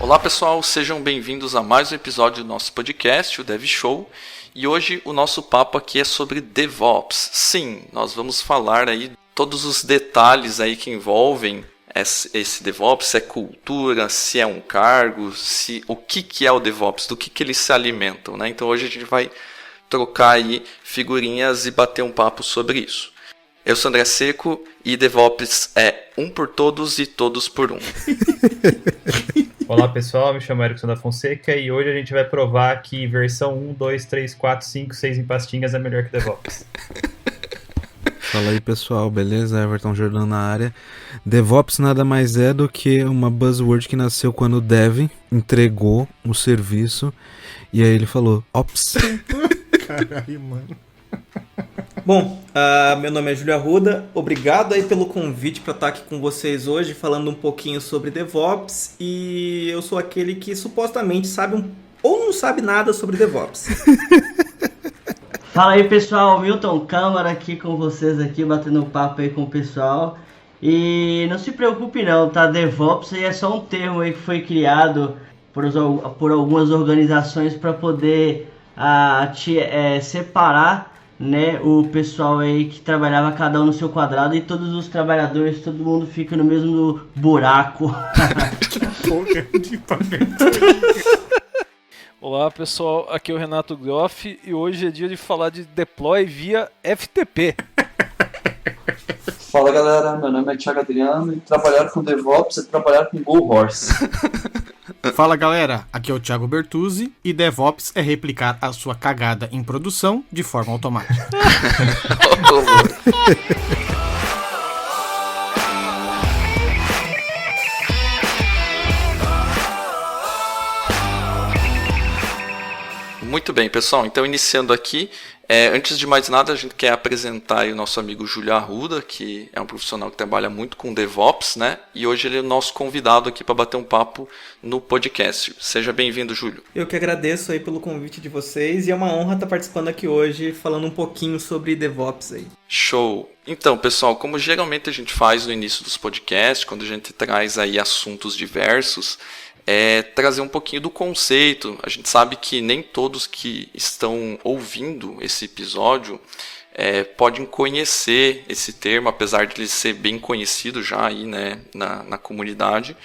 Olá pessoal, sejam bem-vindos a mais um episódio do nosso podcast, o Dev Show. E hoje o nosso papo aqui é sobre DevOps. Sim, nós vamos falar aí todos os detalhes aí que envolvem esse DevOps, se é cultura, se é um cargo, o que é o DevOps, do que eles se alimentam, né? Então hoje a gente vai trocar aí figurinhas e bater um papo sobre isso. Eu sou André Seco e DevOps é um por todos e todos por um. Olá pessoal, me chamo Erickson da Fonseca e hoje a gente vai provar que versão 1, 2, 3, 4, 5, 6 em pastinhas é melhor que DevOps. Fala aí pessoal, beleza? Everton Jordan na área. DevOps nada mais é do que uma buzzword que nasceu quando o Dev entregou o serviço e aí ele falou, Ops. Caralho, mano. Bom, meu nome é Júlio Arruda, obrigado aí pelo convite para estar aqui com vocês hoje falando um pouquinho sobre DevOps e eu sou aquele que supostamente sabe ou não sabe nada sobre DevOps. Fala aí pessoal, Milton Câmara aqui com vocês aqui, batendo um papo aí com o pessoal. E não se preocupe não, tá? DevOps aí é só um termo aí que foi criado por algumas organizações para poder separar, né, o pessoal aí que trabalhava cada um no seu quadrado e todos os trabalhadores, todo mundo fica no mesmo buraco. Olá pessoal, aqui é o Renato Groff e hoje é dia de falar de deploy via FTP. Fala galera, meu nome é Thiago Adriano e trabalhar com DevOps é trabalhar com Go Horse. Fala galera, aqui é o Thiago Bertuzzi e DevOps é replicar a sua cagada em produção de forma automática. Muito bem, pessoal. Então, iniciando aqui, antes de mais nada, a gente quer apresentar aí o nosso amigo Júlio Arruda, que é um profissional que trabalha muito com DevOps, né? E hoje ele é o nosso convidado aqui para bater um papo no podcast. Seja bem-vindo, Júlio. Eu que agradeço aí pelo convite de vocês e é uma honra estar participando aqui hoje falando um pouquinho sobre DevOps aí. Show! Então, pessoal, como geralmente a gente faz no início dos podcasts, quando a gente traz aí assuntos diversos, trazer um pouquinho do conceito. A gente sabe que nem todos que estão ouvindo esse episódio podem conhecer esse termo, apesar de ele ser bem conhecido já aí, né, na comunidade.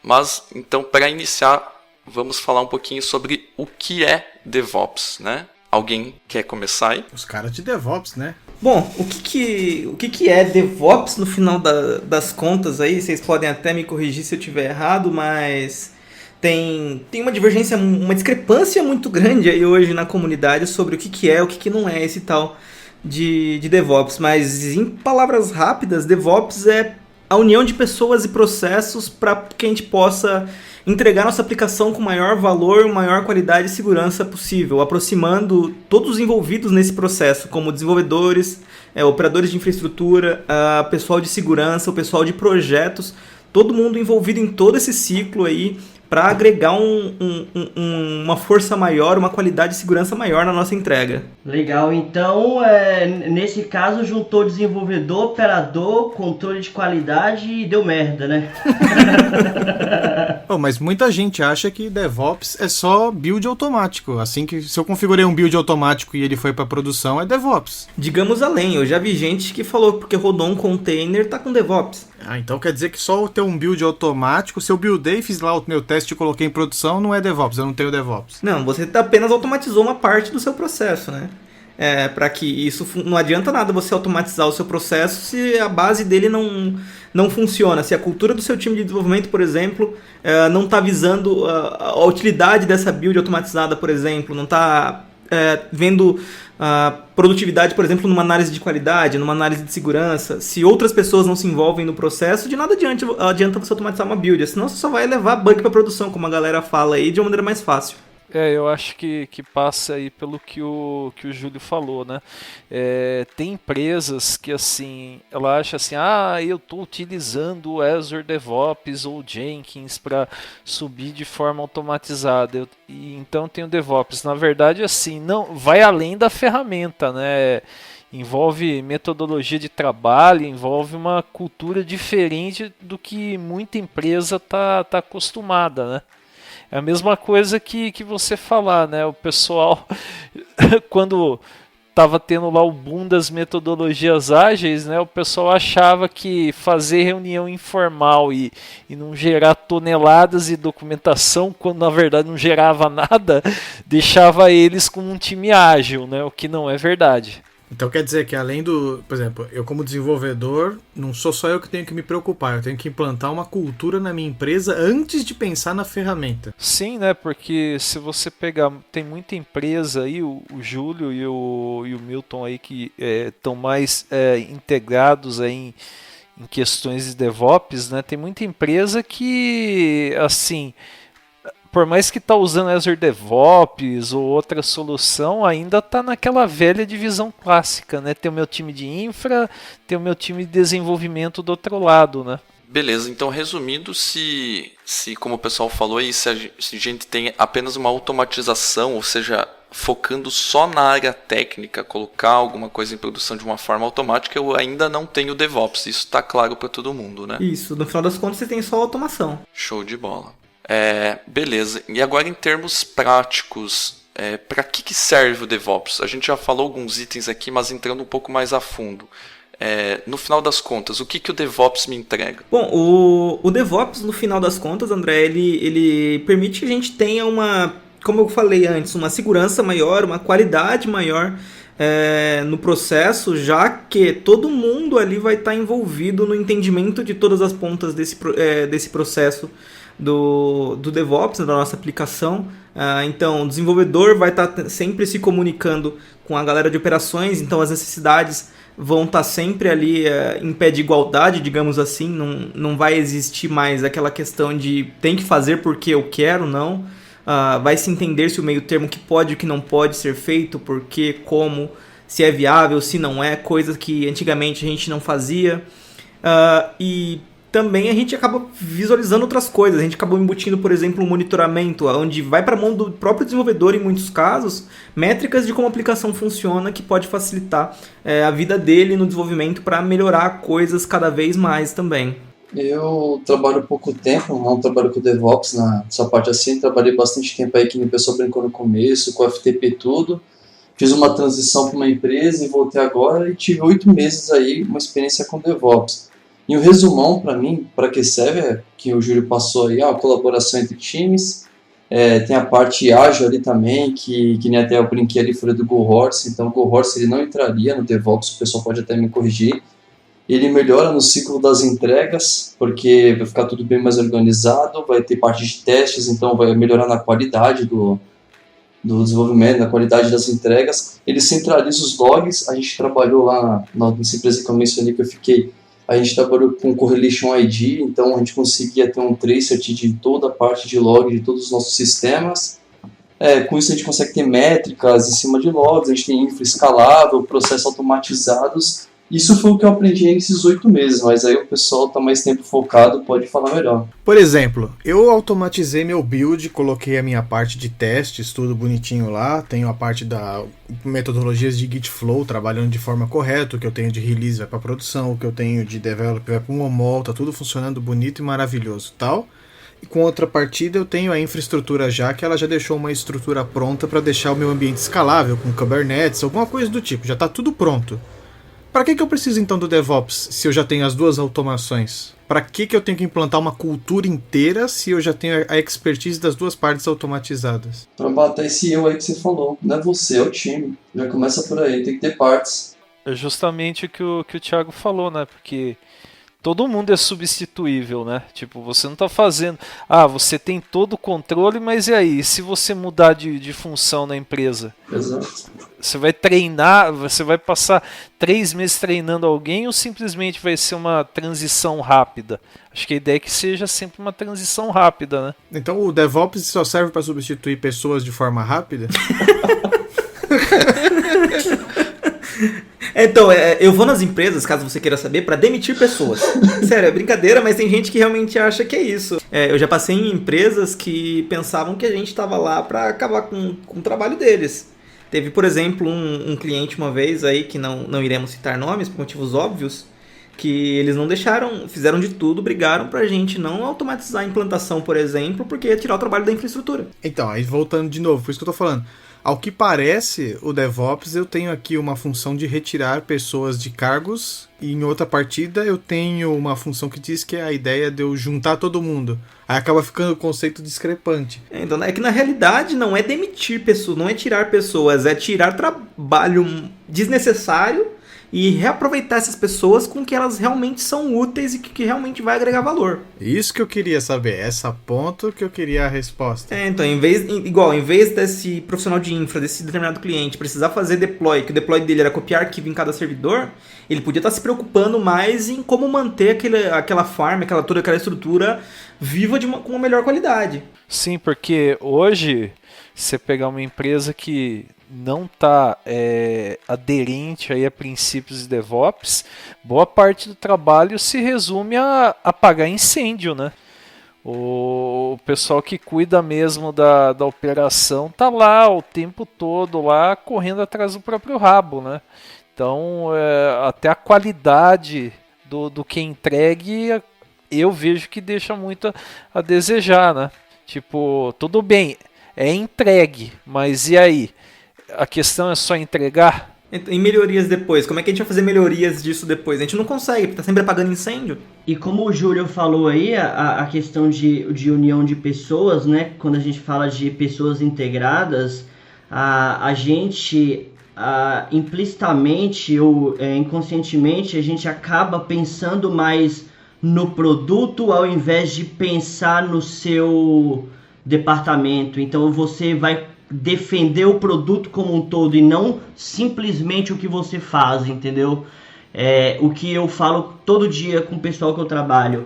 Mas, então, para iniciar, vamos falar um pouquinho sobre o que é DevOps, né? Alguém quer começar aí? Os caras de DevOps, né? Bom, o que é DevOps no final das contas aí? Vocês podem até me corrigir se eu estiver errado, mas tem uma divergência, uma discrepância muito grande aí hoje na comunidade sobre o que é, o que não é esse tal de DevOps. Mas em palavras rápidas, DevOps é a união de pessoas e processos para que a gente possa entregar nossa aplicação com maior valor, maior qualidade e segurança possível, aproximando todos os envolvidos nesse processo, como desenvolvedores, operadores de infraestrutura, pessoal de segurança, o pessoal de projetos, todo mundo envolvido em todo esse ciclo aí, para agregar uma força maior, uma qualidade de segurança maior na nossa entrega. Legal, então nesse caso juntou desenvolvedor, operador, controle de qualidade e deu merda, né? Mas muita gente acha que DevOps é só build automático. Assim que se eu configurei um build automático e ele foi para produção, é DevOps. Digamos além, eu já vi gente que falou que porque rodou um container tá com DevOps. Então quer dizer que só ter um build automático, se eu buildei, fiz lá o meu teste e coloquei em produção, não é DevOps, eu não tenho DevOps. Não, você apenas automatizou uma parte do seu processo, né? Para que isso não adianta nada você automatizar o seu processo se a base dele não funciona. Se a cultura do seu time de desenvolvimento, por exemplo, não está visando a utilidade dessa build automatizada, por exemplo, não está vendo a produtividade, por exemplo, numa análise de qualidade, numa análise de segurança. Se outras pessoas não se envolvem no processo, de nada adianta você automatizar uma build, senão você só vai levar bug para produção, como a galera fala aí, de uma maneira mais fácil. Eu acho que passa aí pelo que o Júlio falou, né? Tem empresas que, assim, ela acha assim, eu estou utilizando o Azure DevOps ou Jenkins para subir de forma automatizada, e então tem o DevOps. Na verdade, assim, não vai além da ferramenta, né? Envolve metodologia de trabalho, envolve uma cultura diferente do que muita empresa tá acostumada, né? É a mesma coisa que você falar, né? O pessoal, quando tava tendo lá o boom das metodologias ágeis, né? O pessoal achava que fazer reunião informal e não gerar toneladas de documentação, quando na verdade não gerava nada, deixava eles com um time ágil, né? O que não é verdade. Então quer dizer que além do... Por exemplo, eu como desenvolvedor, não sou só eu que tenho que me preocupar, eu tenho que implantar uma cultura na minha empresa antes de pensar na ferramenta. Sim, né? Porque se você pegar... Tem muita empresa aí, o Júlio e o Milton aí, que estão mais integrados aí em questões de DevOps, né? Tem muita empresa que, assim... Por mais que está usando Azure DevOps ou outra solução, ainda está naquela velha divisão clássica, né? Tem o meu time de infra, tem o meu time de desenvolvimento do outro lado, né? Beleza, então resumindo, se como o pessoal falou aí, se a gente tem apenas uma automatização, ou seja, focando só na área técnica, colocar alguma coisa em produção de uma forma automática, eu ainda não tenho DevOps, isso está claro para todo mundo, né? Isso, no final das contas você tem só automação. Show de bola. Beleza, e agora em termos práticos, para que serve o DevOps? A gente já falou alguns itens aqui, mas entrando um pouco mais a fundo. No final das contas, o que o DevOps me entrega? Bom, o DevOps, no final das contas, André, ele permite que a gente tenha como eu falei antes, uma segurança maior, uma qualidade maior no processo, já que todo mundo ali vai estar envolvido no entendimento de todas as pontas desse processo do DevOps, da nossa aplicação. Então, o desenvolvedor vai estar sempre se comunicando com a galera de operações, então as necessidades vão estar sempre ali em pé de igualdade, digamos assim, não vai existir mais aquela questão de tem que fazer porque eu quero, não. Vai se entender se o meio termo que pode e o que não pode ser feito, porque, como, se é viável, se não é, coisas que antigamente a gente não fazia. E também a gente acaba visualizando outras coisas. A gente acabou embutindo, por exemplo, um monitoramento, onde vai para a mão do próprio desenvolvedor, em muitos casos, métricas de como a aplicação funciona, que pode facilitar a vida dele no desenvolvimento para melhorar coisas cada vez mais também. Eu trabalho pouco tempo, não trabalho com DevOps nessa parte assim, trabalhei bastante tempo aí, que o pessoal brincou no começo, com FTP e tudo. Fiz uma transição para uma empresa e voltei agora e tive 8 meses aí, uma experiência com DevOps. E o resumão para mim, para que serve, que o Júlio passou aí, a colaboração entre times, tem a parte ágil ali também, que nem até eu brinquei ali, falei do GoHorse, então o GoHorse ele não entraria no DevOps, o pessoal pode até me corrigir. Ele melhora no ciclo das entregas, porque vai ficar tudo bem mais organizado, vai ter parte de testes, então vai melhorar na qualidade do desenvolvimento, na qualidade das entregas. Ele centraliza os logs, a gente trabalhou lá nessa empresa que eu mencionei que eu fiquei, a gente trabalhou com Correlation ID, então a gente conseguia ter um tracer de toda a parte de log de todos os nossos sistemas. Com isso a gente consegue ter métricas em cima de logs, a gente tem infra escalável, processos automatizados. Isso foi o que eu aprendi nesses 8 meses, mas aí o pessoal está mais tempo focado, pode falar melhor. Por exemplo, eu automatizei meu build, coloquei a minha parte de testes, tudo bonitinho lá, tenho a parte da metodologias de Git Flow, trabalhando de forma correta, o que eu tenho de release vai para produção, o que eu tenho de develop vai para um OMOL, tá tudo funcionando bonito e maravilhoso, tal. E com outra partida eu tenho a infraestrutura já, que ela já deixou uma estrutura pronta para deixar o meu ambiente escalável, com Kubernetes, alguma coisa do tipo, já está tudo pronto. Para que eu preciso então do DevOps se eu já tenho as duas automações? Para que eu tenho que implantar uma cultura inteira se eu já tenho a expertise das duas partes automatizadas? Para bater esse eu aí que você falou, não é você, é o time. Já começa por aí, tem que ter partes. É justamente o que o Thiago falou, né? Porque todo mundo é substituível, né? Tipo, você não tá fazendo... você tem todo o controle, mas e aí? Se você mudar de função na empresa? Exato. Você vai treinar, você vai passar 3 meses treinando alguém ou simplesmente vai ser uma transição rápida? Acho que a ideia é que seja sempre uma transição rápida, né? Então o DevOps só serve para substituir pessoas de forma rápida? Então, eu vou nas empresas, caso você queira saber, para demitir pessoas. Sério, é brincadeira, mas tem gente que realmente acha que é isso. Eu já passei em empresas que pensavam que a gente estava lá para acabar com o trabalho deles. Teve, por exemplo, um cliente uma vez aí, que não iremos citar nomes por motivos óbvios, que eles não deixaram, fizeram de tudo, brigaram pra gente não automatizar a implantação, por exemplo, porque ia tirar o trabalho da infraestrutura. Então, aí voltando de novo, por isso que eu tô falando. Ao que parece, o DevOps, eu tenho aqui uma função de retirar pessoas de cargos, e em outra partida eu tenho uma função que diz que é a ideia de eu juntar todo mundo. Aí acaba ficando o conceito discrepante. Então, é que na realidade não é demitir pessoas, não é tirar pessoas, é tirar trabalho desnecessário e reaproveitar essas pessoas com que elas realmente são úteis e que realmente vai agregar valor. Isso que eu queria saber, essa ponto que eu queria a resposta. Então, em vez desse profissional de infra, desse determinado cliente, precisar fazer deploy, que o deploy dele era copiar arquivo em cada servidor, ele podia estar se preocupando mais em como manter aquela farm, toda aquela estrutura viva com uma melhor qualidade. Sim, porque hoje, você pegar uma empresa que não está aderente aí a princípios de DevOps, boa parte do trabalho se resume a apagar incêndio, né? O pessoal que cuida mesmo da operação tá lá o tempo todo lá correndo atrás do próprio rabo, né? Então até a qualidade do que entregue eu vejo que deixa muito a desejar, né? Tipo, tudo bem, é entregue, mas e aí? A questão é só entregar? Em melhorias depois, como é que a gente vai fazer melhorias disso depois? A gente não consegue, porque tá sempre apagando incêndio. E como o Júlio falou aí, a questão de união de pessoas, né? Quando a gente fala de pessoas integradas, a gente implicitamente ou inconscientemente a gente acaba pensando mais no produto ao invés de pensar no seu departamento. Então você vai defender o produto como um todo e não simplesmente o que você faz, entendeu? O que eu falo todo dia com o pessoal que eu trabalho,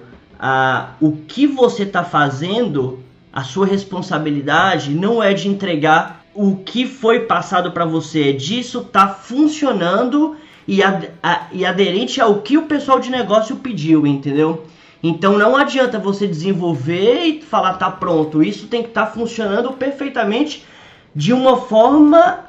o que você está fazendo, a sua responsabilidade não é de entregar o que foi passado para você, é disso tá funcionando e aderente ao que o pessoal de negócio pediu, entendeu? Então não adianta você desenvolver e falar tá pronto, isso tem que estar funcionando perfeitamente de uma forma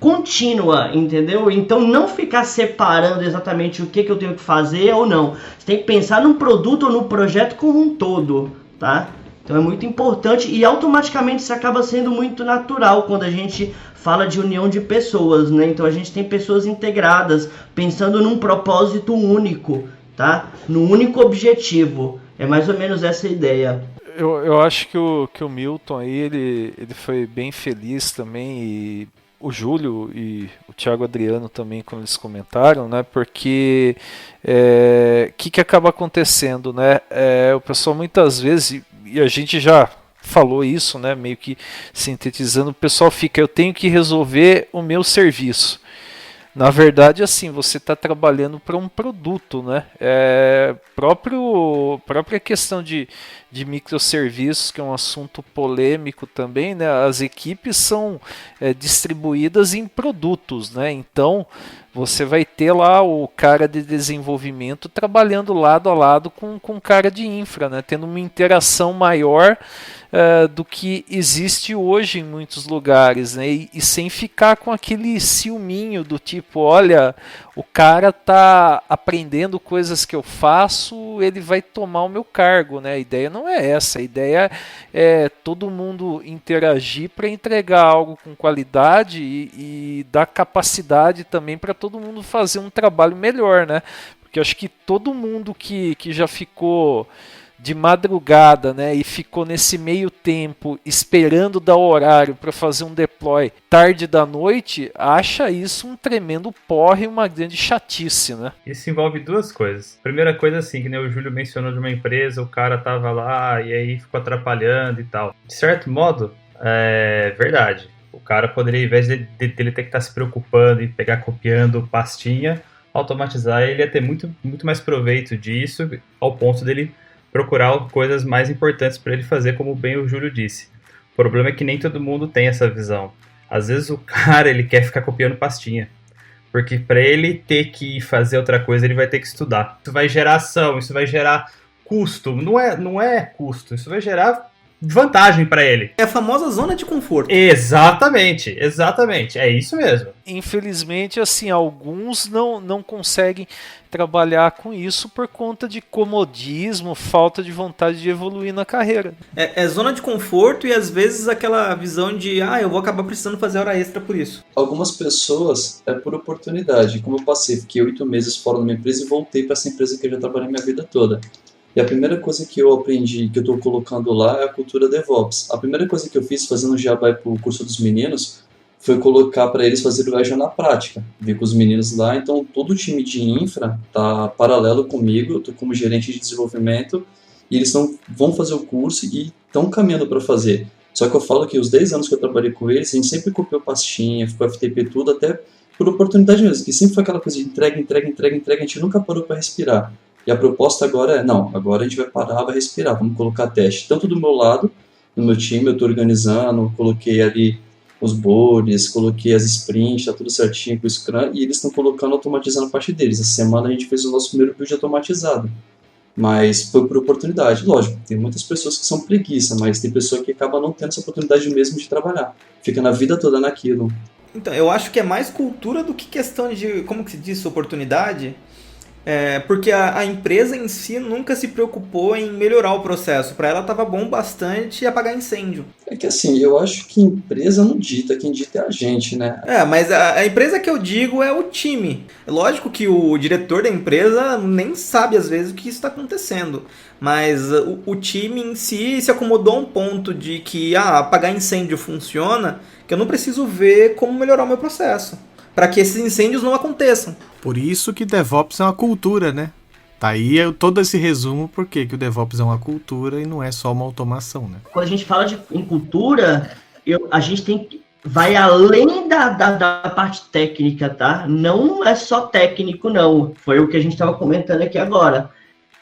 contínua, entendeu? Então não ficar separando exatamente o que eu tenho que fazer ou não. Você tem que pensar num produto ou no projeto como um todo, tá? Então é muito importante e automaticamente isso acaba sendo muito natural quando a gente fala de união de pessoas, né? Então a gente tem pessoas integradas, pensando num propósito único, tá? No único objetivo. É mais ou menos essa a ideia. Eu acho que o Milton aí, ele foi bem feliz também, e o Júlio e o Thiago Adriano também, quando eles comentaram, né? Porque que acaba acontecendo, né? O pessoal muitas vezes, e a gente já falou isso, né? Meio que sintetizando, o pessoal fica, eu tenho que resolver o meu serviço. Na verdade, assim, você está trabalhando para um produto, né? Própria questão de microserviços, que é um assunto polêmico também, né? As equipes são distribuídas em produtos, né? Então, você vai ter lá o cara de desenvolvimento trabalhando lado a lado com o cara de infra, né? Tendo uma interação maior do que existe hoje em muitos lugares, né? E sem ficar com aquele ciúminho do tipo, olha, o cara tá aprendendo coisas que eu faço, ele vai tomar o meu cargo, né? A ideia não é essa, a ideia é todo mundo interagir para entregar algo com qualidade e dar capacidade também para todo mundo fazer um trabalho melhor, né? Porque eu acho que todo mundo que já ficou de madrugada, né, e ficou nesse meio tempo esperando dar horário para fazer um deploy tarde da noite, acha isso um tremendo porre e uma grande chatice, né? Isso envolve duas coisas. Primeira coisa, assim, que nem o Júlio mencionou de uma empresa, o cara tava lá e aí ficou atrapalhando e tal. De certo modo, é verdade. O cara poderia, ao invés dele ter que estar se preocupando e pegar copiando pastinha, automatizar, ele ia ter muito, muito mais proveito disso, ao ponto dele procurar coisas mais importantes para ele fazer, como bem o Júlio disse. O problema é que nem todo mundo tem essa visão. Às vezes o cara ele quer ficar copiando pastinha, porque para ele ter que fazer outra coisa ele vai ter que estudar. Isso vai gerar ação, isso vai gerar custo. Não é custo, isso vai gerar vantagem para ele. É a famosa zona de conforto. Exatamente. É isso mesmo. Infelizmente, assim, alguns não conseguem trabalhar com isso por conta de comodismo, falta de vontade de evoluir na carreira. É zona de conforto e às vezes aquela visão de eu vou acabar precisando fazer hora extra por isso. Algumas pessoas é por oportunidade. Como eu fiquei 8 meses fora de uma empresa e voltei para essa empresa que eu já trabalhei minha vida toda. E a primeira coisa que eu aprendi, que eu estou colocando lá, é a cultura DevOps. A primeira coisa que eu fiz fazendo jabá para o curso dos meninos foi colocar para eles fazer o Azure na prática. Vi com os meninos lá, então todo o time de infra está paralelo comigo, eu estou como gerente de desenvolvimento, e eles vão fazer o curso e estão caminhando para fazer. Só que eu falo que os 10 anos que eu trabalhei com eles, a gente sempre copiou pastinha, ficou FTP tudo, até por oportunidade mesmo, que sempre foi aquela coisa de entrega, a gente nunca parou para respirar. E a proposta agora é, agora a gente vai parar, vai respirar, vamos colocar teste. Tanto do meu lado, no meu time, eu estou organizando, coloquei ali os boards, coloquei as sprints, tá tudo certinho com o Scrum, e eles estão colocando, automatizando a parte deles. Essa semana a gente fez o nosso primeiro build automatizado. Mas foi por oportunidade, lógico, tem muitas pessoas que são preguiça, mas tem pessoa que acaba não tendo essa oportunidade mesmo de trabalhar. Fica na vida toda naquilo. Então, eu acho que é mais cultura do que questão de, como que se diz, oportunidade. Porque a empresa em si nunca se preocupou em melhorar o processo. Para ela estava bom bastante apagar incêndio. É que assim, eu acho que empresa não dita, quem dita é a gente, né? Mas a empresa que eu digo é o time. É lógico que o diretor da empresa nem sabe às vezes o que está acontecendo. Mas o time em si se acomodou a um ponto de que apagar incêndio funciona, que eu não preciso ver como melhorar o meu processo, para que esses incêndios não aconteçam. Por isso que DevOps é uma cultura, né? Tá aí todo esse resumo por que o DevOps é uma cultura e não é só uma automação, né? Quando a gente fala em cultura, a gente vai além da parte técnica, tá? Não é só técnico, não. Foi o que a gente estava comentando aqui agora.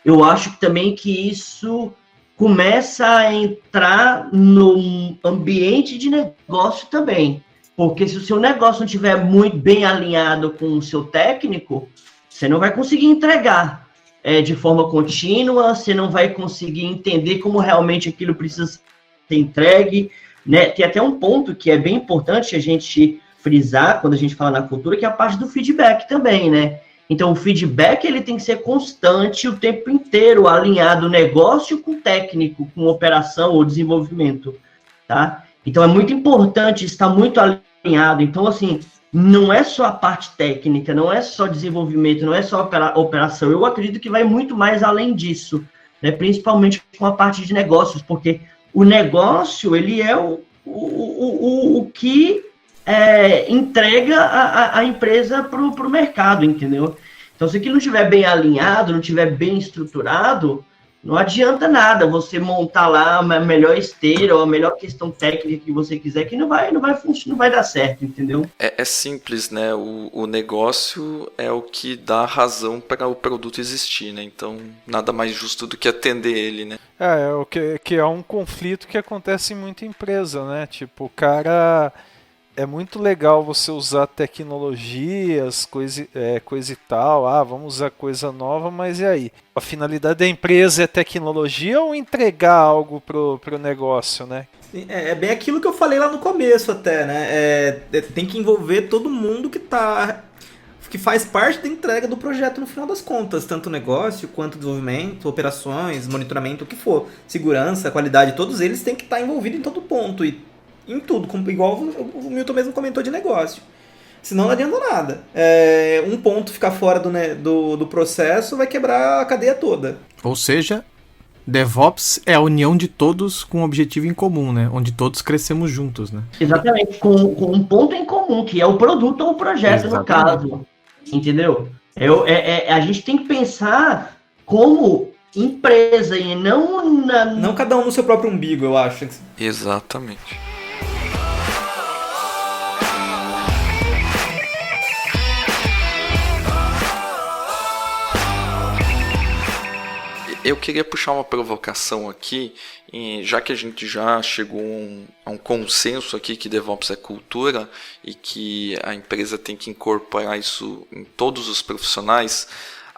Eu acho também que isso começa a entrar no ambiente de negócio também. Porque se o seu negócio não estiver muito bem alinhado com o seu técnico, você não vai conseguir entregar de forma contínua, você não vai conseguir entender como realmente aquilo precisa ser entregue, né? Tem até um ponto que é bem importante a gente frisar quando a gente fala na cultura, que é a parte do feedback também, né? Então, o feedback ele tem que ser constante o tempo inteiro, alinhado negócio com técnico, com operação ou desenvolvimento, tá? Então, é muito importante estar muito alinhado. Então, assim, não é só a parte técnica, não é só desenvolvimento, não é só operação. Eu acredito que vai muito mais além disso, né? Principalmente com a parte de negócios, porque o negócio, ele é o que entrega a empresa para o mercado, entendeu? Então, se aquilo não estiver bem alinhado, não estiver bem estruturado, não adianta nada você montar lá a melhor esteira ou a melhor questão técnica que você quiser, que não vai funcionar, não vai dar certo, entendeu? É simples, né? O negócio é o que dá razão para o produto existir, né? Então, nada mais justo do que atender ele, né? O que é um conflito que acontece em muita empresa, né? Tipo, o cara... É muito legal você usar tecnologias, coisa e tal. Vamos usar coisa nova, mas e aí? A finalidade da empresa é tecnologia ou entregar algo pro negócio, né? É bem aquilo que eu falei lá no começo até, né? Tem que envolver todo mundo que faz parte da entrega do projeto no final das contas, tanto negócio quanto desenvolvimento, operações, monitoramento, o que for, segurança, qualidade, todos eles têm que estar envolvidos em todo ponto e em tudo, igual o Milton mesmo comentou de negócio. Senão não adianta nada. Um ponto ficar fora do processo vai quebrar a cadeia toda. Ou seja, DevOps é a união de todos com um objetivo em comum, né? Onde todos crescemos juntos, né? Exatamente, com um ponto em comum, que é o produto ou o projeto, no caso. Entendeu? A gente tem que pensar como empresa e não Não cada um no seu próprio umbigo, eu acho. Exatamente. Eu queria puxar uma provocação aqui, já que a gente já chegou a um consenso aqui que DevOps é cultura e que a empresa tem que incorporar isso em todos os profissionais.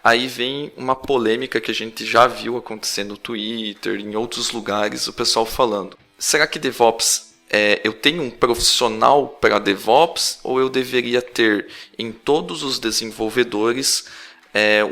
aí vem uma polêmica que a gente já viu acontecer no Twitter, em outros lugares, o pessoal falando: será que DevOps, eu tenho um profissional para DevOps, ou eu deveria ter em todos os desenvolvedores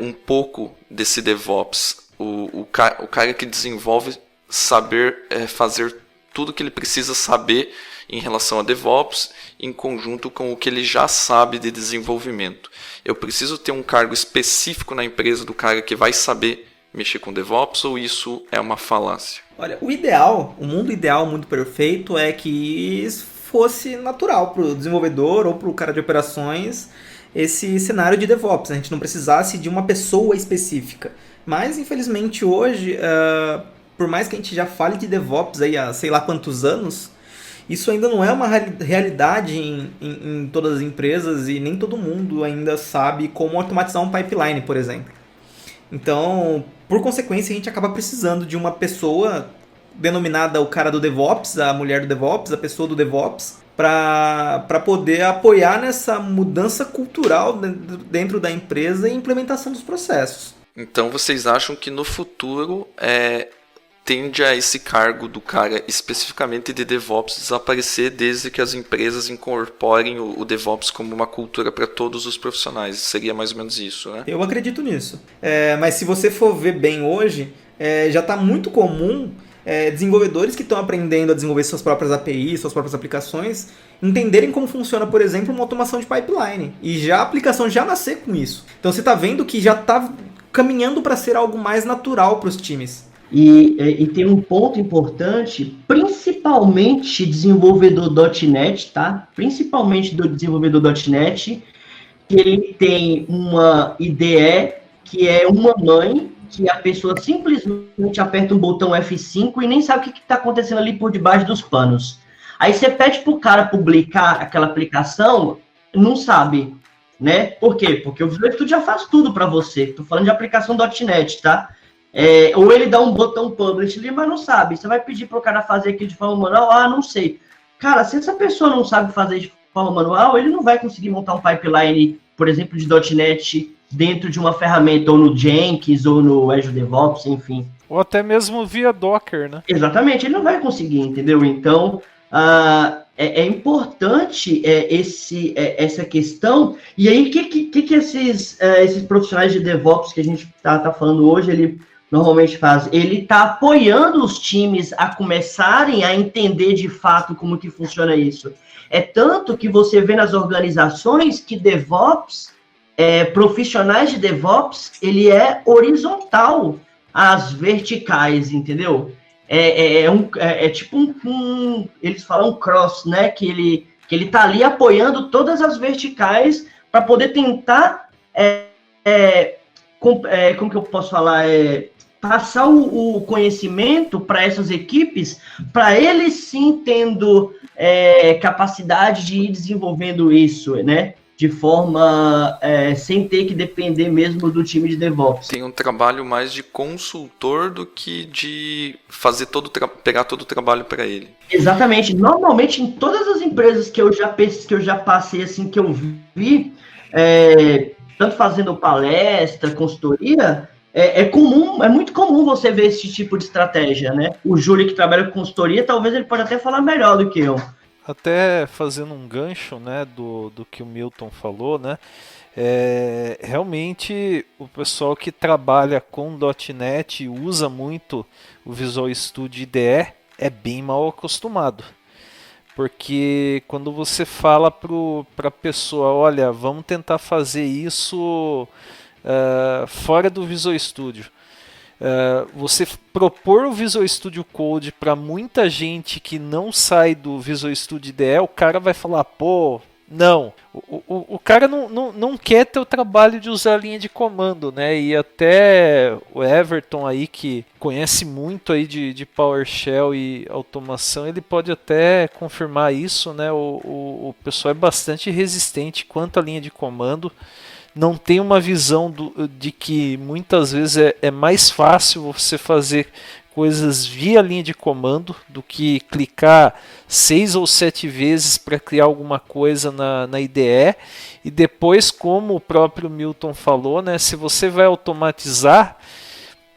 um pouco desse DevOps? O cara que desenvolve saber fazer tudo que ele precisa saber em relação a DevOps, em conjunto com o que ele já sabe de desenvolvimento. Eu preciso ter um cargo específico na empresa do cara que vai saber mexer com DevOps, ou isso é uma falácia? Olha, o ideal, o mundo ideal, o mundo perfeito é que fosse natural para o desenvolvedor ou para o cara de operações esse cenário de DevOps. A gente não precisasse de uma pessoa específica. Mas, infelizmente, hoje, por mais que a gente já fale de DevOps aí há sei lá quantos anos, isso ainda não é uma realidade em todas as empresas, e nem todo mundo ainda sabe como automatizar um pipeline, por exemplo. Então, por consequência, a gente acaba precisando de uma pessoa denominada o cara do DevOps, a mulher do DevOps, a pessoa do DevOps, para poder apoiar nessa mudança cultural dentro da empresa e implementação dos processos. Então vocês acham que no futuro tende a esse cargo do cara especificamente de DevOps desaparecer, desde que as empresas incorporem o DevOps como uma cultura para todos os profissionais? Seria mais ou menos isso, né? Eu acredito nisso. Mas se você for ver bem hoje, já está muito comum desenvolvedores que estão aprendendo a desenvolver suas próprias APIs, suas próprias aplicações, entenderem como funciona, por exemplo, uma automação de pipeline. E já a aplicação já nascer com isso. Então você está vendo que já está caminhando para ser algo mais natural para os times. E tem um ponto importante, principalmente desenvolvedor .NET, tá? Principalmente do desenvolvedor .NET, que ele tem uma IDE que é uma mãe, que a pessoa simplesmente aperta um botão F5 e nem sabe o que está acontecendo ali por debaixo dos panos. Aí você pede para o cara publicar aquela aplicação, não sabe, né? Por quê? Porque o Visual Studio já faz tudo para você. Estou falando de aplicação .NET, tá? Ou ele dá um botão publish ali, mas não sabe. Você vai pedir para o cara fazer aquilo de forma manual? Ah, não sei. Cara, se essa pessoa não sabe fazer de forma manual, ele não vai conseguir montar um pipeline, por exemplo, de .NET dentro de uma ferramenta, ou no Jenkins, ou no Azure DevOps, enfim. Ou até mesmo via Docker, né? Exatamente, ele não vai conseguir, entendeu? Então, é importante essa questão. E aí, o que esses profissionais de DevOps que a gente tá falando hoje, ele normalmente faz? Ele está apoiando os times a começarem a entender de fato como que funciona isso. É tanto que você vê nas organizações que DevOps, profissionais de DevOps, ele é horizontal às verticais, entendeu? É tipo eles falam cross, né? Que ele tá ali apoiando todas as verticais para poder tentar, como que eu posso falar, passar o conhecimento para essas equipes, para eles sim tendo capacidade de ir desenvolvendo isso, né? De forma sem ter que depender mesmo do time de DevOps. Tem um trabalho mais de consultor do que de fazer pegar todo o trabalho para ele. Exatamente. Normalmente, em todas as empresas que eu já passei, assim, que eu vi, tanto fazendo palestra, consultoria, é muito comum você ver esse tipo de estratégia, né? O Júlio, que trabalha com consultoria, talvez ele pode até falar melhor do que eu. Até fazendo um gancho, né, do que o Milton falou, né, realmente o pessoal que trabalha com .NET e usa muito o Visual Studio IDE é bem mal acostumado. Porque quando você fala para a pessoa, olha, vamos tentar fazer isso fora do Visual Studio. Você propor o Visual Studio Code para muita gente que não sai do Visual Studio IDE, o cara vai falar, pô, não. O cara não quer ter o trabalho de usar a linha de comando, né? E até o Everton aí, que conhece muito aí de PowerShell e automação, ele pode até confirmar isso, né? O pessoal é bastante resistente quanto à linha de comando. Não tem uma visão de que muitas vezes é mais fácil você fazer coisas via linha de comando do que clicar 6 ou 7 vezes para criar alguma coisa na IDE. E depois, como o próprio Milton falou, né, se você vai automatizar,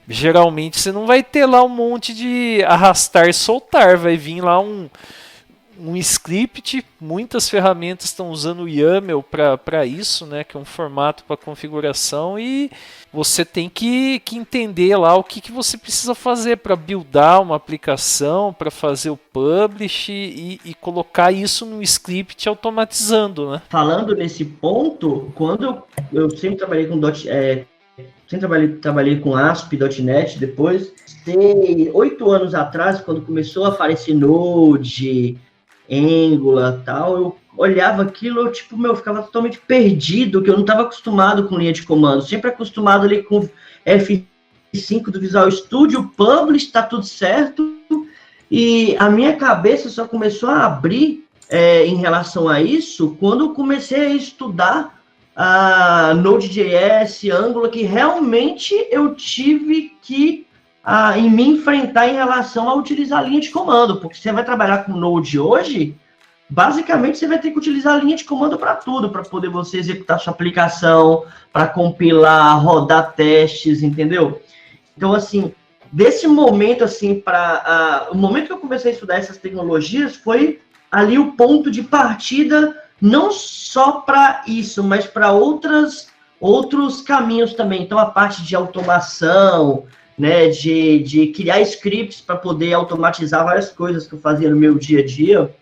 geralmente você não vai ter lá um monte de arrastar e soltar, vai vir lá um script. Muitas ferramentas estão usando o YAML para isso, né, que é um formato para configuração, e você tem que entender lá o que você precisa fazer para buildar uma aplicação, para fazer o publish e colocar isso no script automatizando, né? Falando nesse ponto, quando eu sempre trabalhei com sempre trabalhei com ASP, .NET, depois, 8 anos atrás, quando começou a aparecer Node, Angular, tal, eu olhava aquilo, eu ficava totalmente perdido, que eu não estava acostumado com linha de comando, sempre acostumado ali com F5 do Visual Studio, Publish, tá tudo certo, e a minha cabeça só começou a abrir em relação a isso quando eu comecei a estudar a Node.js, Angular, que realmente eu tive que em me enfrentar em relação a utilizar a linha de comando, porque você vai trabalhar com Node hoje, basicamente você vai ter que utilizar a linha de comando para tudo, para poder você executar sua aplicação, para compilar, rodar testes, entendeu? Então, assim, desse momento, assim, o momento que eu comecei a estudar essas tecnologias foi ali o ponto de partida, não só para isso, mas para outros caminhos também. Então, a parte de automação, né, de criar scripts para poder automatizar várias coisas que eu fazia no meu dia a dia.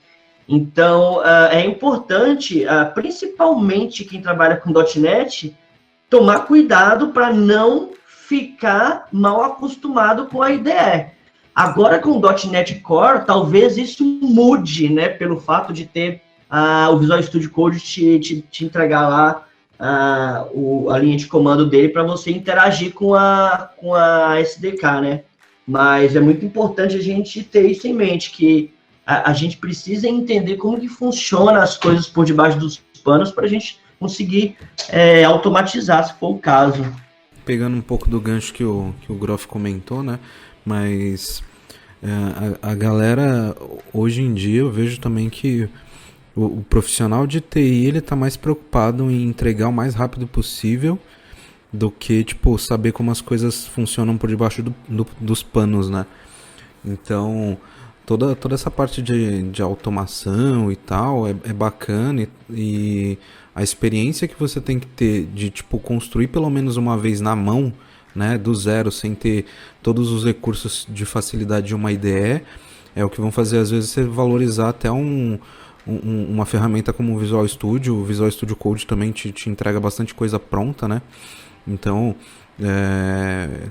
Então, é importante, principalmente quem trabalha com .NET, tomar cuidado para não ficar mal acostumado com a IDE. Agora, com o .NET Core, talvez isso mude, né, pelo fato de ter o Visual Studio Code te entregar lá a linha de comando dele para você interagir com a SDK, né? Mas é muito importante a gente ter isso em mente, que a gente precisa entender como que funciona as coisas por debaixo dos panos para a gente conseguir automatizar, se for o caso. Pegando um pouco do gancho que o Groff comentou, né? Mas a galera, hoje em dia, eu vejo também que o profissional de TI, ele tá mais preocupado em entregar o mais rápido possível do que, saber como as coisas funcionam por debaixo dos panos, né? Então, toda essa parte de automação e tal é bacana, e a experiência que você tem que ter de, construir pelo menos uma vez na mão, né, do zero, sem ter todos os recursos de facilidade de uma IDE, é o que vão fazer, às vezes, você valorizar até uma ferramenta como o Visual Studio. O Visual Studio Code também te entrega bastante coisa pronta, né? Então,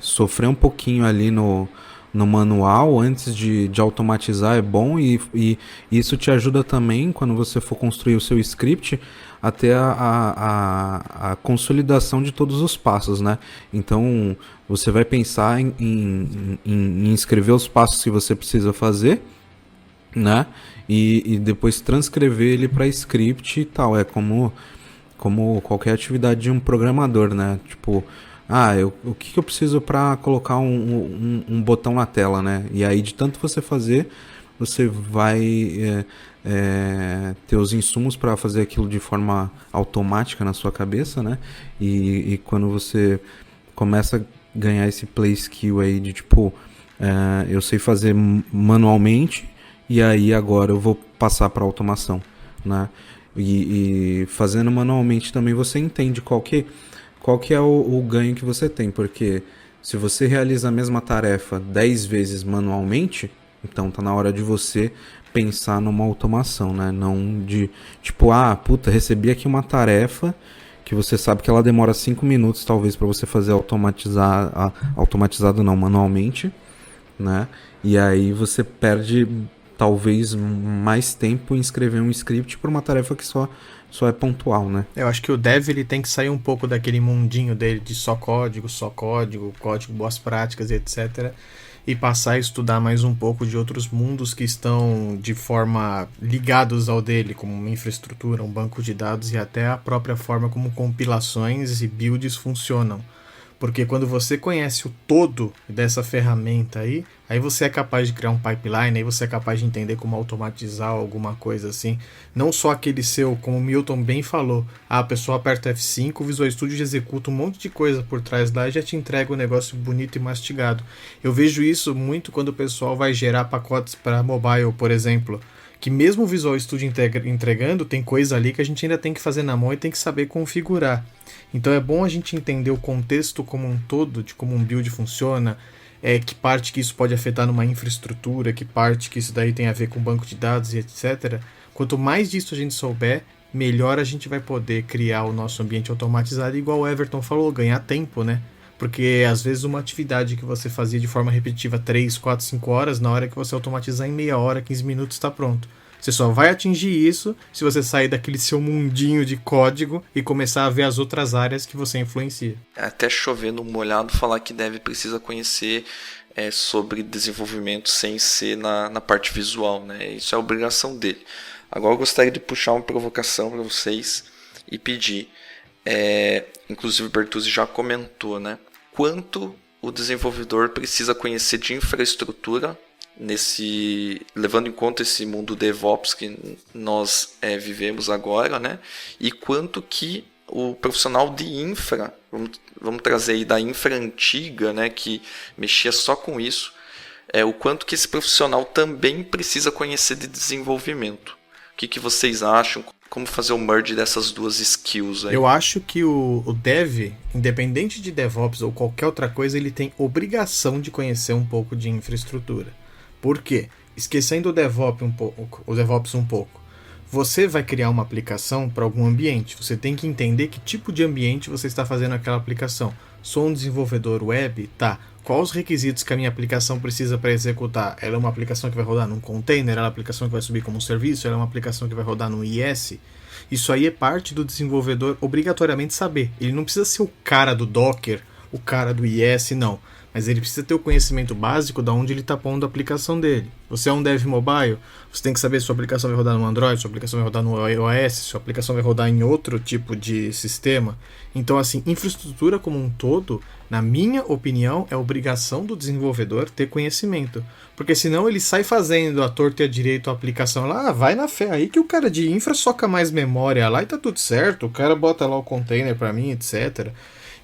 sofrer um pouquinho ali no manual antes de automatizar é bom, e isso te ajuda também, quando você for construir o seu script, até a consolidação de todos os passos, né? Então, você vai pensar em escrever os passos que você precisa fazer, né? E depois transcrever ele para script e tal. É como qualquer atividade de um programador, né? O que eu preciso para colocar um botão na tela, né? E aí, de tanto você fazer, você vai ter os insumos para fazer aquilo de forma automática na sua cabeça, né? E quando você começa a ganhar esse play skill aí de eu sei fazer manualmente, e aí agora eu vou passar para automação, né? E fazendo manualmente também você entende qual que é o ganho que você tem, porque se você realiza a mesma tarefa 10 vezes manualmente, então tá na hora de você pensar numa automação, né? Não de recebi aqui uma tarefa que você sabe que ela demora 5 minutos talvez para você fazer automatizado não, manualmente, né? E aí você perde talvez mais tempo em escrever um script para uma tarefa que só é pontual, né? Eu acho que o dev, ele tem que sair um pouco daquele mundinho dele de só código, boas práticas e etc. E passar a estudar mais um pouco de outros mundos que estão de forma ligados ao dele, como uma infraestrutura, um banco de dados e até a própria forma como compilações e builds funcionam. Porque quando você conhece o todo dessa ferramenta aí você é capaz de criar um pipeline, aí você é capaz de entender como automatizar alguma coisa assim. Não só aquele seu, como o Milton bem falou, a pessoa aperta F5, o Visual Studio já executa um monte de coisa por trás lá e já te entrega um negócio bonito e mastigado. Eu vejo isso muito quando o pessoal vai gerar pacotes para mobile, por exemplo, que mesmo o Visual Studio entregando, tem coisa ali que a gente ainda tem que fazer na mão e tem que saber configurar. Então é bom a gente entender o contexto como um todo, de como um build funciona, que parte que isso pode afetar numa infraestrutura, que parte que isso daí tem a ver com banco de dados e etc. Quanto mais disso a gente souber, melhor a gente vai poder criar o nosso ambiente automatizado, igual o Everton falou, ganhar tempo, né? Porque às vezes uma atividade que você fazia de forma repetitiva 3, 4, 5 horas, na hora que você automatizar em meia hora, 15 minutos está pronto. Você só vai atingir isso se você sair daquele seu mundinho de código e começar a ver as outras áreas que você influencia. Até chover no molhado falar que Dev precisa conhecer sobre desenvolvimento sem ser na parte visual, né? Isso é obrigação dele. Agora eu gostaria de puxar uma provocação para vocês e pedir, inclusive o Bertuzzi já comentou, né? Quanto o desenvolvedor precisa conhecer de infraestrutura levando em conta esse mundo DevOps que nós vivemos agora, né? E quanto que o profissional de infra, vamos trazer aí da infra antiga, né, que mexia só com isso, o quanto que esse profissional também precisa conhecer de desenvolvimento. O que vocês acham? Como fazer o merge dessas duas skills aí? Eu acho que o Dev, independente de DevOps ou qualquer outra coisa, ele tem obrigação de conhecer um pouco de infraestrutura. Por quê? Esquecendo o DevOps um pouco. Você vai criar uma aplicação para algum ambiente. Você tem que entender que tipo de ambiente você está fazendo aquela aplicação. Sou um desenvolvedor web? Tá. Quais os requisitos que a minha aplicação precisa para executar? Ela é uma aplicação que vai rodar num container? Ela é uma aplicação que vai subir como um serviço? Ela é uma aplicação que vai rodar no IS? Isso aí é parte do desenvolvedor obrigatoriamente saber. Ele não precisa ser o cara do Docker, o cara do IS, não. Mas ele precisa ter o conhecimento básico de onde ele está pondo a aplicação dele. Você é um dev mobile, você tem que saber se sua aplicação vai rodar no Android, sua aplicação vai rodar no iOS, sua aplicação vai rodar em outro tipo de sistema. Então, assim, infraestrutura como um todo, na minha opinião, é obrigação do desenvolvedor ter conhecimento. Porque senão ele sai fazendo a torta e a direito a aplicação lá, vai na fé aí que o cara de infra soca mais memória lá e tá tudo certo, o cara bota lá o container para mim, etc.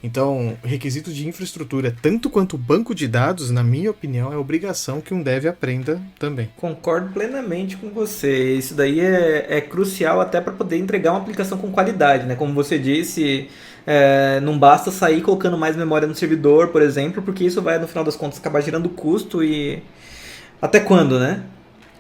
Então, requisito de infraestrutura, tanto quanto banco de dados, na minha opinião, é obrigação que um dev aprenda também. Concordo plenamente com você. Isso daí é crucial até para poder entregar uma aplicação com qualidade, né? Como você disse, não basta sair colocando mais memória no servidor, por exemplo, porque isso vai, no final das contas, acabar gerando custo e... Até quando, né?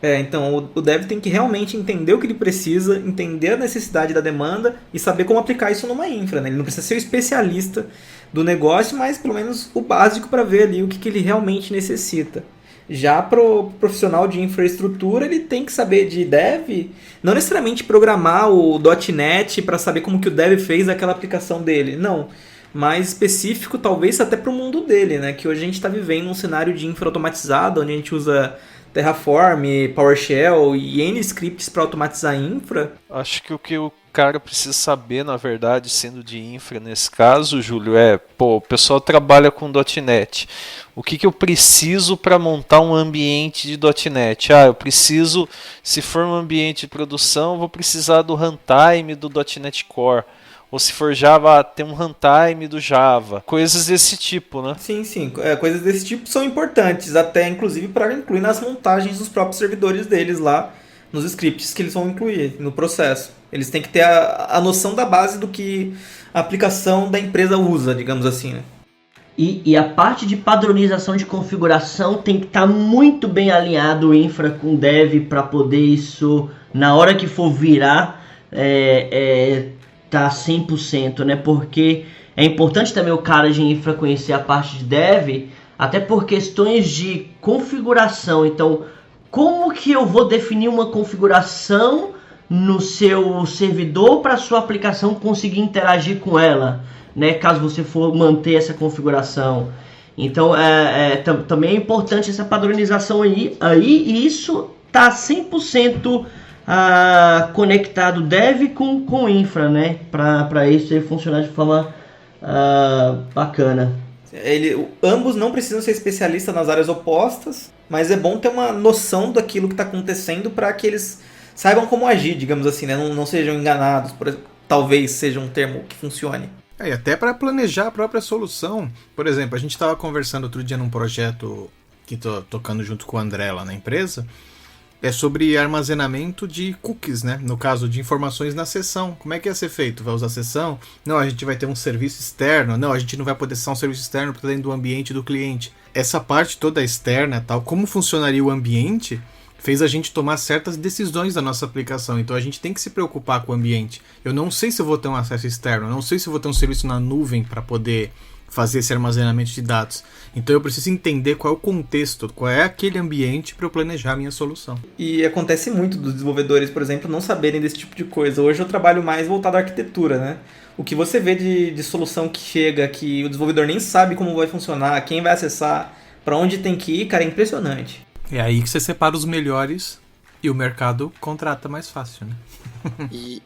Então, o dev tem que realmente entender o que ele precisa, entender a necessidade da demanda e saber como aplicar isso numa infra, né? Ele não precisa ser o especialista do negócio, mas pelo menos o básico para ver ali o que ele realmente necessita. Já pro profissional de infraestrutura, ele tem que saber de dev, não necessariamente programar o .NET para saber como que o dev fez aquela aplicação dele, não. Mais específico, talvez até para o mundo dele, né? Que hoje a gente está vivendo um cenário de infra automatizado, onde a gente usa Terraform, PowerShell e N scripts para automatizar a infra. Acho que o que o cara precisa saber, na verdade, sendo de infra nesse caso, Júlio, o pessoal trabalha com .NET. O que eu preciso para montar um ambiente de .NET? Eu preciso, se for um ambiente de produção, eu vou precisar do runtime do .NET Core. Ou se for Java, tem um runtime do Java. Coisas desse tipo, né? Sim. Coisas desse tipo são importantes, até inclusive para incluir nas montagens dos próprios servidores deles lá, nos scripts que eles vão incluir no processo. Eles têm que ter a noção da base do que a aplicação da empresa usa, digamos assim, né? E a parte de padronização de configuração tem que estar muito bem alinhado o infra com dev para poder isso, na hora que for virar, tá 100%, né? Porque é importante também o cara de infra conhecer a parte de dev, até por questões de configuração. Então, como que eu vou definir uma configuração no seu servidor para a sua aplicação conseguir interagir com ela, né? Caso você for manter essa configuração. Então, também é importante essa padronização aí e isso tá 100% conectado dev com infra, né? Para isso aí funcionar de forma bacana. Ambos não precisam ser especialistas nas áreas opostas, mas é bom ter uma noção daquilo que está acontecendo para que eles saibam como agir, digamos assim, né? Não sejam enganados, talvez seja um termo que funcione. E até para planejar a própria solução. Por exemplo, a gente estava conversando outro dia num projeto que estou tocando junto com o André lá na empresa, é sobre armazenamento de cookies, né? No caso de informações na sessão. Como é que ia ser feito? Vai usar a sessão? Não, a gente vai ter um serviço externo. Não, a gente não vai poder acessar um serviço externo para dentro do ambiente do cliente. Essa parte toda externa, tal, como funcionaria o ambiente, fez a gente tomar certas decisões da nossa aplicação. Então a gente tem que se preocupar com o ambiente. Eu não sei se eu vou ter um acesso externo, eu não sei se eu vou ter um serviço na nuvem para poder fazer esse armazenamento de dados. Então eu preciso entender qual é o contexto, qual é aquele ambiente para eu planejar a minha solução. E acontece muito dos desenvolvedores, por exemplo, não saberem desse tipo de coisa. Hoje eu trabalho mais voltado à arquitetura, né? O que você vê de solução que chega, que o desenvolvedor nem sabe como vai funcionar, quem vai acessar, para onde tem que ir, cara, é impressionante. É aí que você separa os melhores e o mercado contrata mais fácil, né?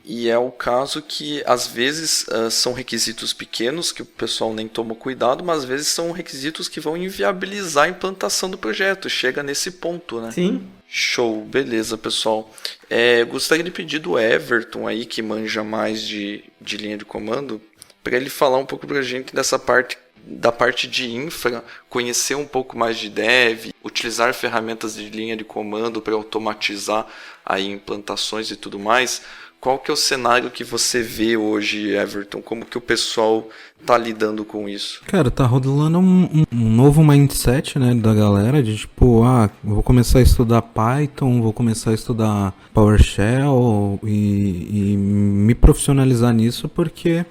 E é o caso que às vezes são requisitos pequenos que o pessoal nem toma cuidado, mas às vezes são requisitos que vão inviabilizar a implantação do projeto. Chega nesse ponto, né? Sim. Show, beleza, pessoal. Gostaria de pedir do Everton aí, que manja mais de linha de comando, para ele falar um pouco pra gente da parte de infra, conhecer um pouco mais de dev, utilizar ferramentas de linha de comando para automatizar aí implantações e tudo mais. Qual que é o cenário que você vê hoje, Everton? Como que o pessoal tá lidando com isso? Cara, tá rolando um novo mindset, né, da galera, de tipo, vou começar a estudar Python, vou começar a estudar PowerShell e me profissionalizar nisso, porque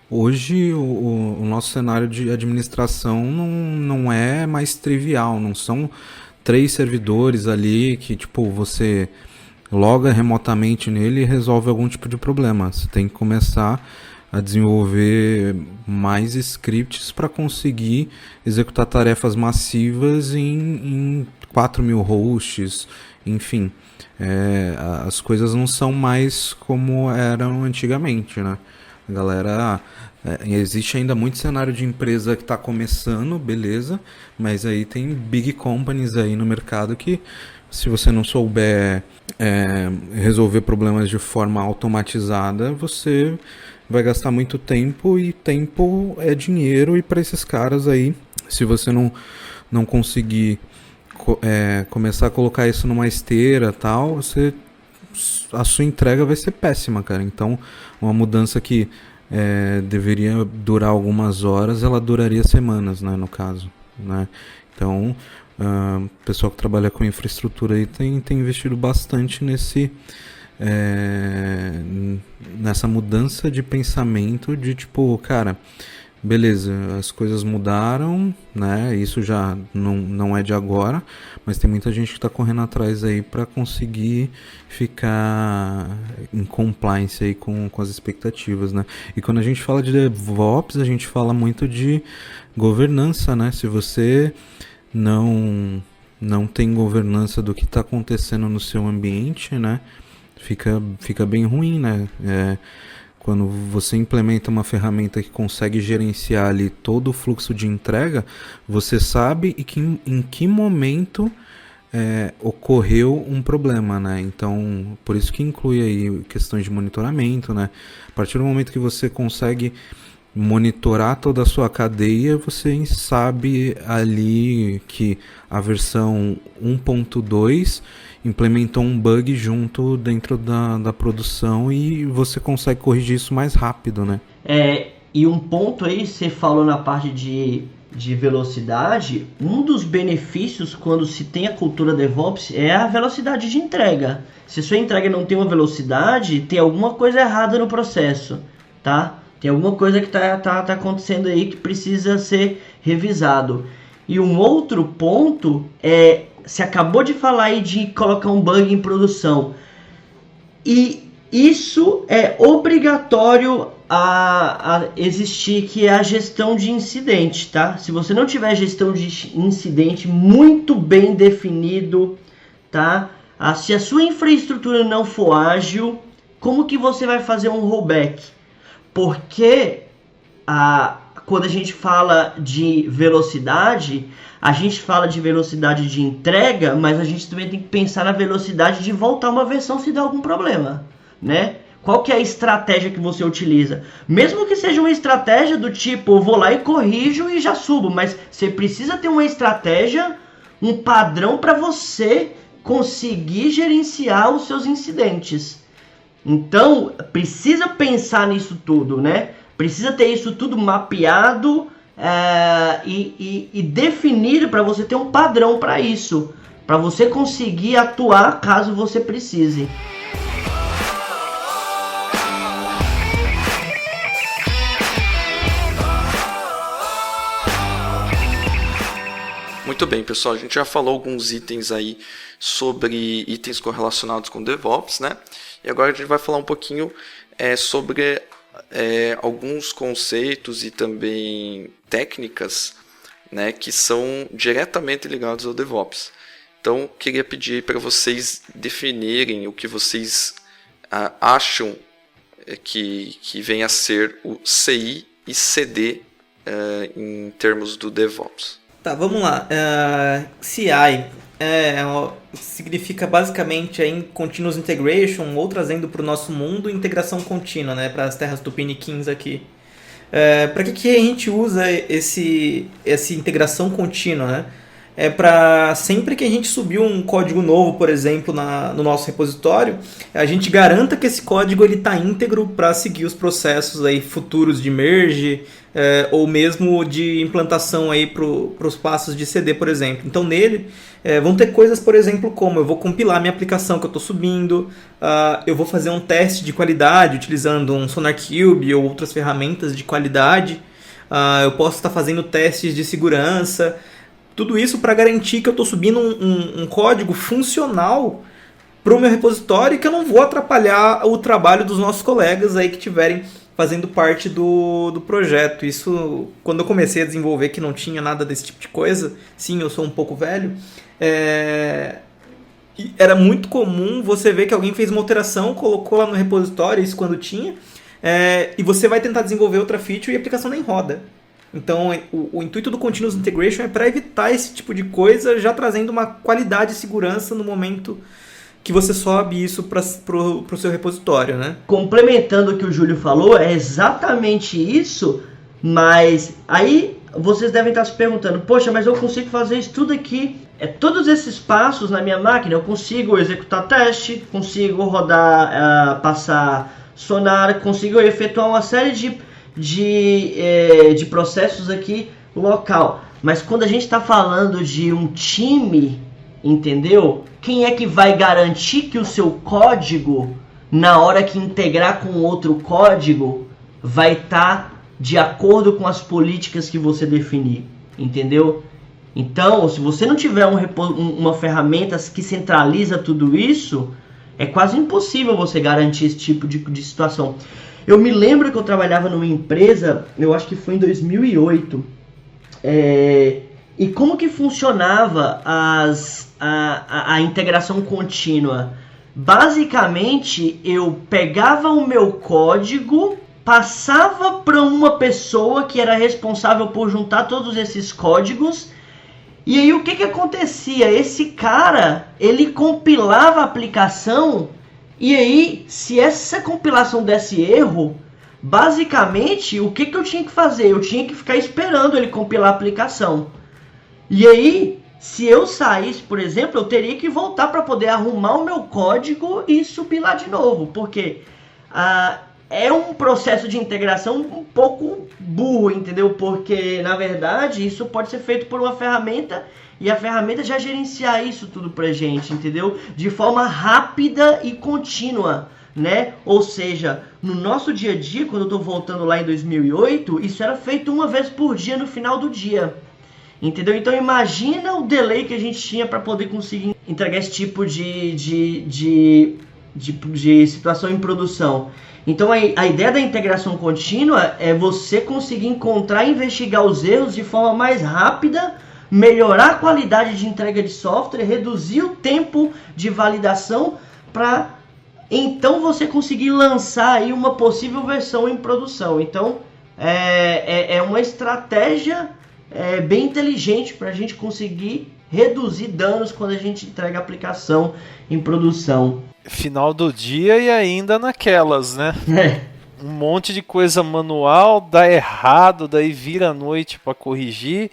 hoje o nosso cenário de administração não é mais trivial, não são 3 servidores ali que tipo você loga remotamente nele e resolve algum tipo de problema. Você tem que começar a desenvolver mais scripts para conseguir executar tarefas massivas em 4.000 hosts, enfim. As coisas não são mais como eram antigamente, né? A galera, existe ainda muito cenário de empresa que está começando, beleza, mas aí tem big companies aí no mercado que, se você não souber resolver problemas de forma automatizada, você vai gastar muito tempo, e tempo é dinheiro, e para esses caras aí, se você não conseguir começar a colocar isso numa esteira tal, a sua entrega vai ser péssima, cara. Então, uma mudança que deveria durar algumas horas, ela duraria semanas, né, no caso, né? Então, o pessoal que trabalha com infraestrutura aí tem investido bastante nessa mudança de pensamento de tipo, cara, beleza, as coisas mudaram, né? Isso já não é de agora, mas tem muita gente que está correndo atrás aí para conseguir ficar em compliance aí com as expectativas, né? E quando a gente fala de DevOps, a gente fala muito de governança, né? Se você não tem governança do que está acontecendo no seu ambiente, né? Fica bem ruim, né? Quando você implementa uma ferramenta que consegue gerenciar ali todo o fluxo de entrega, você sabe em que momento ocorreu um problema, né? Então, por isso que inclui aí questões de monitoramento, né? A partir do momento que você consegue monitorar toda a sua cadeia, você sabe ali que a versão 1.2 implementou um bug junto dentro da produção, e você consegue corrigir isso mais rápido, né? E um ponto aí, você falou na parte de velocidade, um dos benefícios quando se tem a cultura DevOps é a velocidade de entrega. Se a sua entrega não tem uma velocidade, tem alguma coisa errada no processo, tá? Tem alguma coisa que tá acontecendo aí que precisa ser revisado. E um outro ponto você acabou de falar aí de colocar um bug em produção. E isso é obrigatório a existir, que é a gestão de incidente, tá? Se você não tiver gestão de incidente muito bem definido, tá? Se a sua infraestrutura não for ágil, como que você vai fazer um rollback? Porque quando a gente fala de velocidade, a gente fala de velocidade de entrega, mas a gente também tem que pensar na velocidade de voltar uma versão se der algum problema, né? Qual que é a estratégia que você utiliza? Mesmo que seja uma estratégia do tipo, eu vou lá e corrijo e já subo, mas você precisa ter uma estratégia, um padrão para você conseguir gerenciar os seus incidentes. Então, precisa pensar nisso tudo, né? Precisa ter isso tudo mapeado e definido para você ter um padrão para isso, para você conseguir atuar caso você precise. Muito bem, pessoal, a gente já falou alguns itens aí sobre itens correlacionados com DevOps, né? E agora a gente vai falar um pouquinho sobre alguns conceitos e também técnicas, né, que são diretamente ligados ao DevOps. Então, queria pedir para vocês definirem o que vocês acham que vem a ser o CI e CD em termos do DevOps. Tá, vamos lá. CI significa basicamente em Continuous Integration, ou trazendo para o nosso mundo, integração contínua, né, para as terras tupiniquins aqui. Para que a gente usa essa integração contínua, né? É para sempre que a gente subir um código novo, por exemplo, no nosso repositório, a gente garanta que esse código está íntegro para seguir os processos aí futuros de merge ou mesmo de implantação para os passos de CD, por exemplo. Então nele vão ter coisas, por exemplo, como eu vou compilar minha aplicação que eu estou subindo, eu vou fazer um teste de qualidade utilizando um SonarQube ou outras ferramentas de qualidade, eu posso estar fazendo testes de segurança. Tudo isso para garantir que eu estou subindo um código funcional para o meu repositório e que eu não vou atrapalhar o trabalho dos nossos colegas aí que estiverem fazendo parte do projeto. Isso, quando eu comecei a desenvolver, que não tinha nada desse tipo de coisa, sim, eu sou um pouco velho, era muito comum você ver que alguém fez uma alteração, colocou lá no repositório, isso quando tinha, e você vai tentar desenvolver outra feature e a aplicação nem roda. Então, o intuito do Continuous Integration é para evitar esse tipo de coisa, já trazendo uma qualidade e segurança no momento que você sobe isso para o seu repositório, né? Complementando o que o Júlio falou, é exatamente isso, mas aí vocês devem estar se perguntando, poxa, mas eu consigo fazer isso tudo aqui, todos esses passos na minha máquina, eu consigo executar teste, consigo rodar, passar sonar, consigo efetuar uma série de processos aqui local, mas quando a gente está falando de um time, entendeu? Quem é que vai garantir que o seu código, na hora que integrar com outro código, vai estar de acordo com as políticas que você definir, entendeu? Então, se você não tiver uma ferramenta que centraliza tudo isso, é quase impossível você garantir esse tipo de situação. Eu me lembro que eu trabalhava numa empresa, eu acho que foi em 2008, e como que funcionava a integração contínua? Basicamente, eu pegava o meu código, passava para uma pessoa que era responsável por juntar todos esses códigos, e aí o que acontecia? Esse cara, ele compilava a aplicação. E aí, se essa compilação desse erro, basicamente, o que eu tinha que fazer? Eu tinha que ficar esperando ele compilar a aplicação. E aí, se eu saísse, por exemplo, eu teria que voltar para poder arrumar o meu código e subir lá de novo. Porque é um processo de integração um pouco burro, entendeu? Porque, na verdade, isso pode ser feito por uma ferramenta e a ferramenta já gerenciar isso tudo pra gente, entendeu? De forma rápida e contínua, né? Ou seja, no nosso dia a dia, quando eu tô voltando lá em 2008, isso era feito uma vez por dia no final do dia, entendeu? Então imagina o delay que a gente tinha para poder conseguir entregar esse tipo de situação em produção. Então a ideia da integração contínua é você conseguir encontrar e investigar os erros de forma mais rápida, melhorar a qualidade de entrega de software, reduzir o tempo de validação para então você conseguir lançar aí uma possível versão em produção. Então é uma estratégia bem inteligente para a gente conseguir reduzir danos quando a gente entrega a aplicação em produção. Final do dia e ainda naquelas, né? Um monte de coisa manual, dá errado, daí vira a noite para corrigir,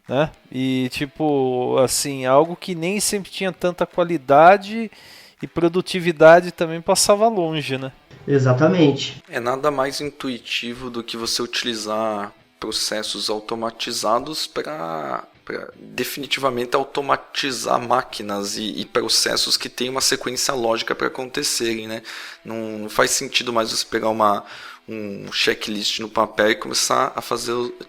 né? E tipo, assim, algo que nem sempre tinha tanta qualidade e produtividade também passava longe, né? Exatamente. É nada mais intuitivo do que você utilizar processos automatizados para definitivamente automatizar máquinas e processos que têm uma sequência lógica para acontecerem, né? Não faz sentido mais você pegar um checklist no papel e começar a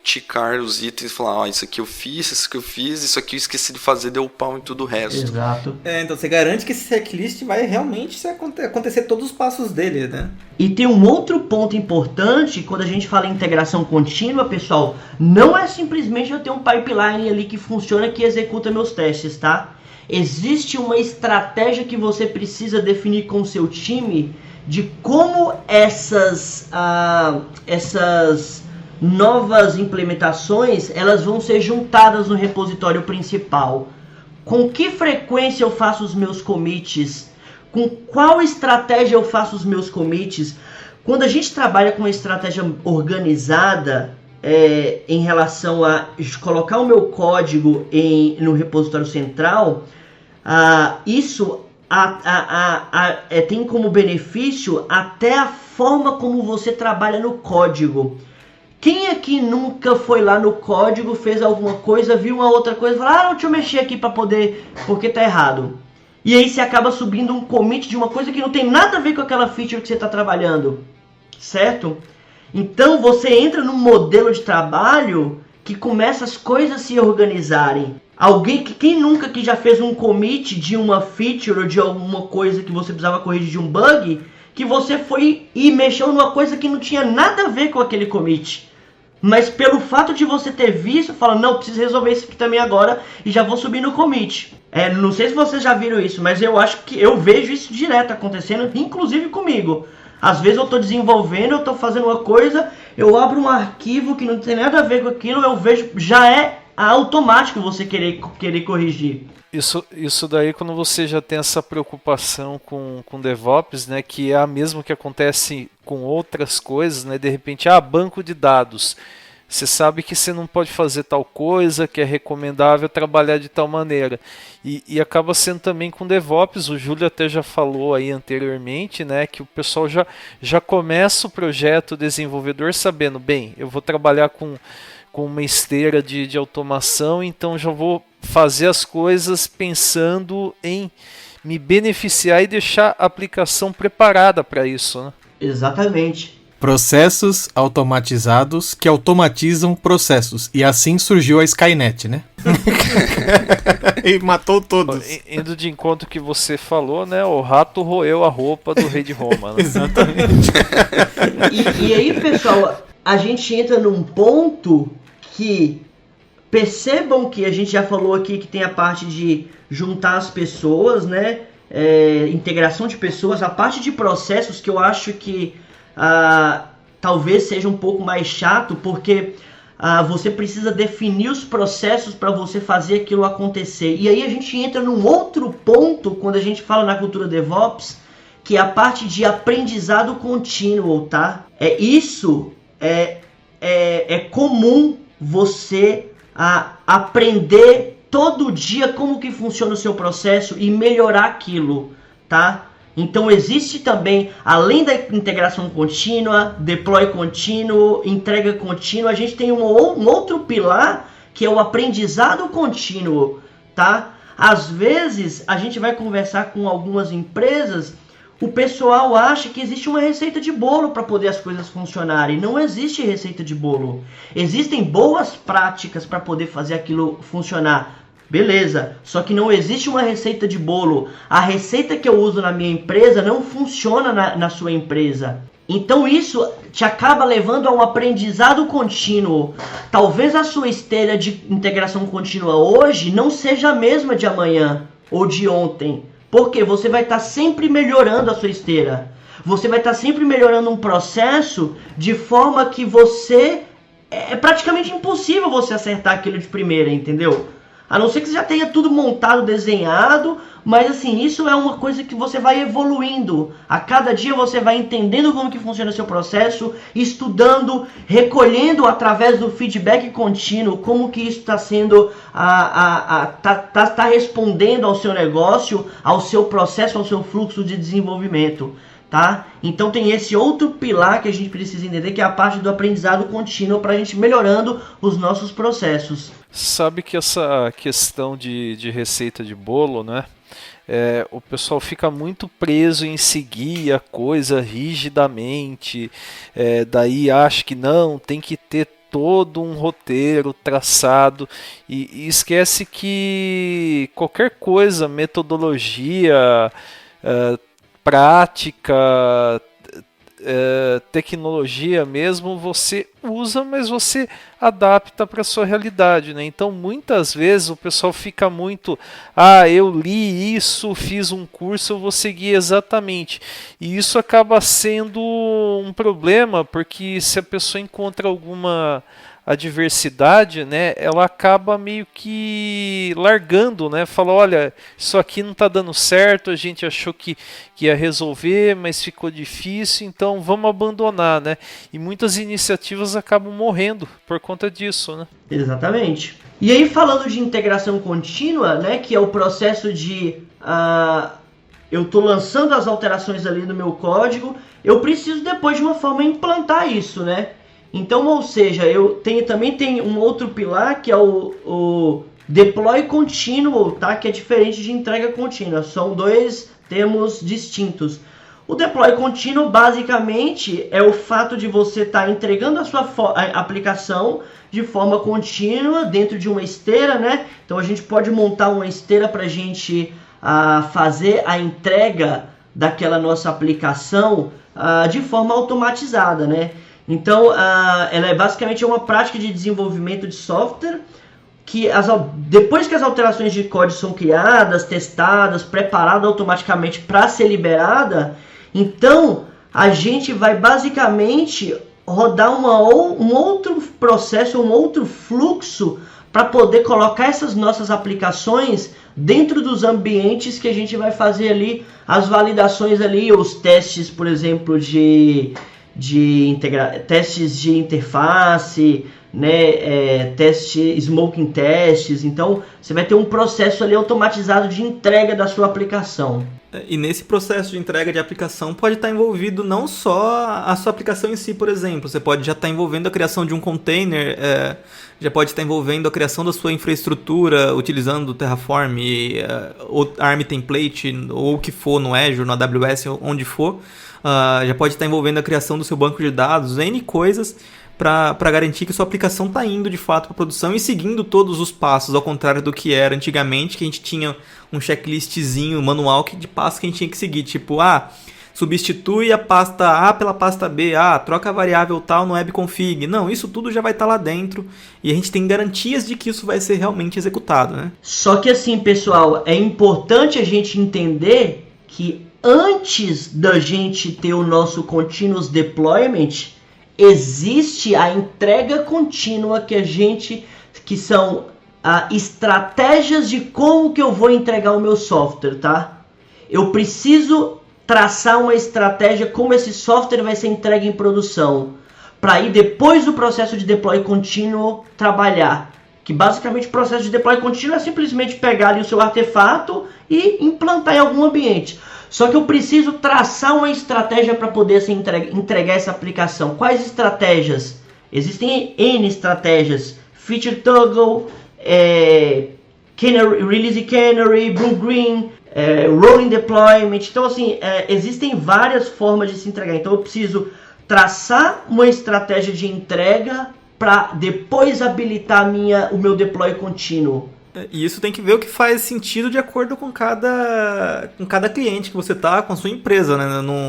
ticar os itens e falar, isso aqui eu fiz, isso aqui eu esqueci de fazer, deu pau em tudo o resto. Exato. Então você garante que esse checklist vai realmente acontecer todos os passos dele, né? E tem um outro ponto importante, quando a gente fala em integração contínua, pessoal, não é simplesmente eu ter um pipeline ali que funciona, que executa meus testes, tá? Existe uma estratégia que você precisa definir com o seu time de como essas novas implementações elas vão ser juntadas no repositório principal. Com que frequência eu faço os meus commits? Com qual estratégia eu faço os meus commits? Quando a gente trabalha com uma estratégia organizada em relação a colocar o meu código no repositório central, isso tem como benefício até a forma como você trabalha no código. Quem aqui nunca foi lá no código, fez alguma coisa, viu uma outra coisa e falou, deixa eu mexer aqui para poder, porque tá errado. E aí você acaba subindo um commit de uma coisa que não tem nada a ver com aquela feature que você está trabalhando, certo? Então você entra num modelo de trabalho que começa as coisas a se organizarem. Quem nunca que já fez um commit de uma feature ou de alguma coisa que você precisava corrigir de um bug, que você foi e mexeu numa coisa que não tinha nada a ver com aquele commit. Mas pelo fato de você ter visto, fala, não, preciso resolver isso aqui também agora e já vou subir no commit. Não sei se vocês já viram isso, mas eu acho que eu vejo isso direto acontecendo, inclusive comigo. Às vezes eu estou desenvolvendo, eu estou fazendo uma coisa, eu abro um arquivo que não tem nada a ver com aquilo, eu vejo, já é automático você querer corrigir. Isso daí quando você já tem essa preocupação com DevOps, né, que é a mesma que acontece com outras coisas, né, de repente, banco de dados. Você sabe que você não pode fazer tal coisa, que é recomendável trabalhar de tal maneira. E acaba sendo também com DevOps, o Júlio até já falou aí anteriormente, né, que o pessoal já começa o projeto, o desenvolvedor sabendo, bem, eu vou trabalhar com uma esteira de automação, então já vou fazer as coisas pensando em me beneficiar e deixar a aplicação preparada para isso, né? Exatamente. Processos automatizados que automatizam processos. E assim surgiu a Skynet, né? E matou todos. Indo de encontro que você falou, né? O rato roeu a roupa do rei de Roma, né? Exatamente. E aí, pessoal, a gente entra num ponto que percebam que a gente já falou aqui que tem a parte de juntar as pessoas, né? Integração de pessoas, a parte de processos que eu acho que talvez seja um pouco mais chato, porque você precisa definir os processos para você fazer aquilo acontecer. E aí a gente entra num outro ponto quando a gente fala na cultura DevOps, que é a parte de aprendizado contínuo, tá? Isso é comum você aprender todo dia como que funciona o seu processo e melhorar aquilo, tá? Então existe também, além da integração contínua, deploy contínuo, entrega contínua, a gente tem um outro pilar que é o aprendizado contínuo, tá? Às vezes a gente vai conversar com algumas empresas, o pessoal acha que existe uma receita de bolo para poder as coisas funcionarem. Não existe receita de bolo. Existem boas práticas para poder fazer aquilo funcionar. Beleza, só que não existe uma receita de bolo. A receita que eu uso na minha empresa não funciona na sua empresa. Então isso te acaba levando a um aprendizado contínuo. Talvez a sua esteira de integração contínua hoje não seja a mesma de amanhã ou de ontem. Porque você vai estar sempre melhorando a sua esteira. Você vai estar sempre melhorando um processo de forma que você é praticamente impossível você acertar aquilo de primeira, entendeu? A não ser que você já tenha tudo montado, desenhado, mas assim, isso é uma coisa que você vai evoluindo. A cada dia você vai entendendo como que funciona o seu processo, estudando, recolhendo através do feedback contínuo como que isso está sendo, tá respondendo ao seu negócio, ao seu processo, ao seu fluxo de desenvolvimento. Tá? Então tem esse outro pilar que a gente precisa entender, que é a parte do aprendizado contínuo, para a gente melhorando os nossos processos. Sabe que essa questão de receita de bolo, né? O pessoal fica muito preso em seguir a coisa rigidamente, daí acha que não, tem que ter todo um roteiro traçado e esquece que qualquer coisa, metodologia, prática, tecnologia mesmo, você usa, mas você adapta para a sua realidade, né? Então muitas vezes o pessoal fica muito, eu li isso, fiz um curso, eu vou seguir exatamente, e isso acaba sendo um problema, porque se a pessoa encontra alguma adversidade, né, ela acaba meio que largando, né, fala, olha, isso aqui não está dando certo, a gente achou que ia resolver, mas ficou difícil, então vamos abandonar, né, e muitas iniciativas acabam morrendo por conta disso, né. Exatamente. E aí, falando de integração contínua, né, que é o processo de eu estou lançando as alterações ali no meu código, eu preciso depois de uma forma implantar isso, né. Então, ou seja, eu também tenho um outro pilar que é o deploy contínuo, tá? Que é diferente de entrega contínua. São dois termos distintos. O deploy contínuo, basicamente, é o fato de você estar entregando a sua aplicação de forma contínua dentro de uma esteira, né? Então, a gente pode montar uma esteira para a gente fazer a entrega daquela nossa aplicação de forma automatizada, né? Então, ela é basicamente uma prática de desenvolvimento de software que depois que as alterações de código são criadas, testadas, preparadas automaticamente para ser liberada, então a gente vai basicamente rodar um outro processo, um outro fluxo para poder colocar essas nossas aplicações dentro dos ambientes que a gente vai fazer ali as validações ali, os testes, por exemplo, testes de interface, né, smoking testes. Então você vai ter um processo ali automatizado de entrega da sua aplicação. E nesse processo de entrega de aplicação pode estar envolvido não só a sua aplicação em si, por exemplo. Você pode já estar envolvendo a criação de um container, já pode estar envolvendo a criação da sua infraestrutura utilizando o Terraform, ou ARM Template, ou o que for no Azure, no AWS, onde for. Já pode estar envolvendo a criação do seu banco de dados, N coisas, para garantir que sua aplicação está indo de fato para produção e seguindo todos os passos, ao contrário do que era antigamente, que a gente tinha um checklistzinho manual de passos que a gente tinha que seguir, tipo, substitui a pasta A pela pasta B, troca a variável tal no webconfig. Não, isso tudo já vai estar lá dentro e a gente tem garantias de que isso vai ser realmente executado, né? Só que assim, pessoal, é importante a gente entender que antes da gente ter o nosso continuous deployment, existe a entrega contínua que são estratégias de como que eu vou entregar o meu software, tá? Eu preciso traçar uma estratégia como esse software vai ser entregue em produção, para ir depois do processo de deploy contínuo trabalhar. Que basicamente o processo de deploy contínuo é simplesmente pegar ali o seu artefato e implantar em algum ambiente. Só que eu preciso traçar uma estratégia para poder entregar essa aplicação. Quais estratégias? Existem N estratégias. Feature Toggle, Release Canary, Blue Green, Rolling Deployment. Então, assim, existem várias formas de se entregar. Então, eu preciso traçar uma estratégia de entrega para depois habilitar o meu deploy contínuo. E isso tem que ver o que faz sentido de acordo com cada cliente que você tá, com a sua empresa, né?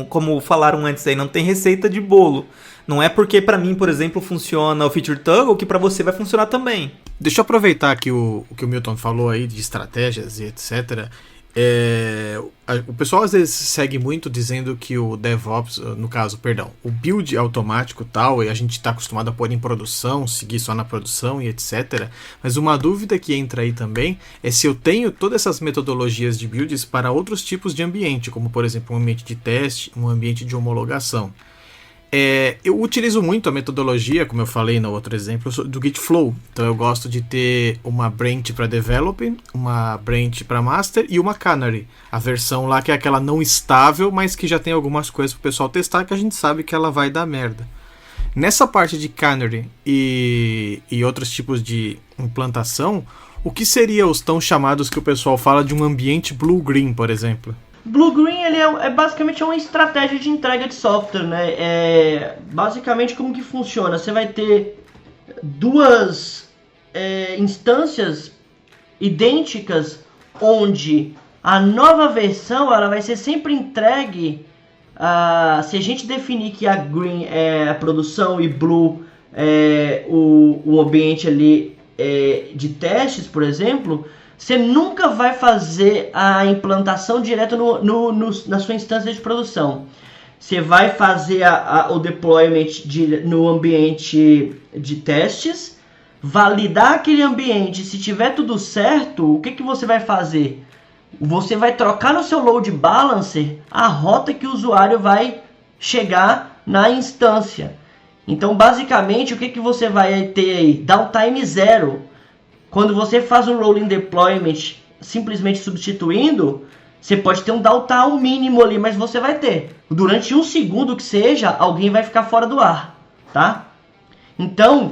Como falaram antes aí, não tem receita de bolo. Não é porque para mim, por exemplo, funciona o Feature Toggle que para você vai funcionar também. Deixa eu aproveitar aqui o que o Milton falou aí de estratégias e etc. O pessoal às vezes segue muito dizendo que o DevOps, no caso, perdão, o build automático tal, e a gente está acostumado a pôr em produção, seguir só na produção e etc. Mas uma dúvida que entra aí também é se eu tenho todas essas metodologias de builds para outros tipos de ambiente, como por exemplo um ambiente de teste, um ambiente de homologação. Eu utilizo muito a metodologia, como eu falei no outro exemplo, do Git Flow. Então eu gosto de ter uma branch para develop, uma branch para master e uma canary. A versão lá que é aquela não estável, mas que já tem algumas coisas para o pessoal testar que a gente sabe que ela vai dar merda. Nessa parte de canary e outros tipos de implantação, o que seria os tão chamados que o pessoal fala de um ambiente blue-green, por exemplo? Blue-green ele é basicamente uma estratégia de entrega de software, né? Basicamente como que funciona? Você vai ter duas instâncias idênticas onde a nova versão ela vai ser sempre entregue. Se a gente definir que a green é a produção e blue é o ambiente ali de testes, por exemplo, você nunca vai fazer a implantação direto na sua instância de produção. Você vai fazer o deployment no ambiente de testes, validar aquele ambiente. Se tiver tudo certo, o que você vai fazer? Você vai trocar no seu load balancer a rota que o usuário vai chegar na instância. Então, basicamente, o que você vai ter aí? Downtime zero. Quando você faz um rolling deployment simplesmente substituindo, você pode ter um downtime mínimo ali, mas você vai ter. Durante um segundo que seja, alguém vai ficar fora do ar, tá? Então,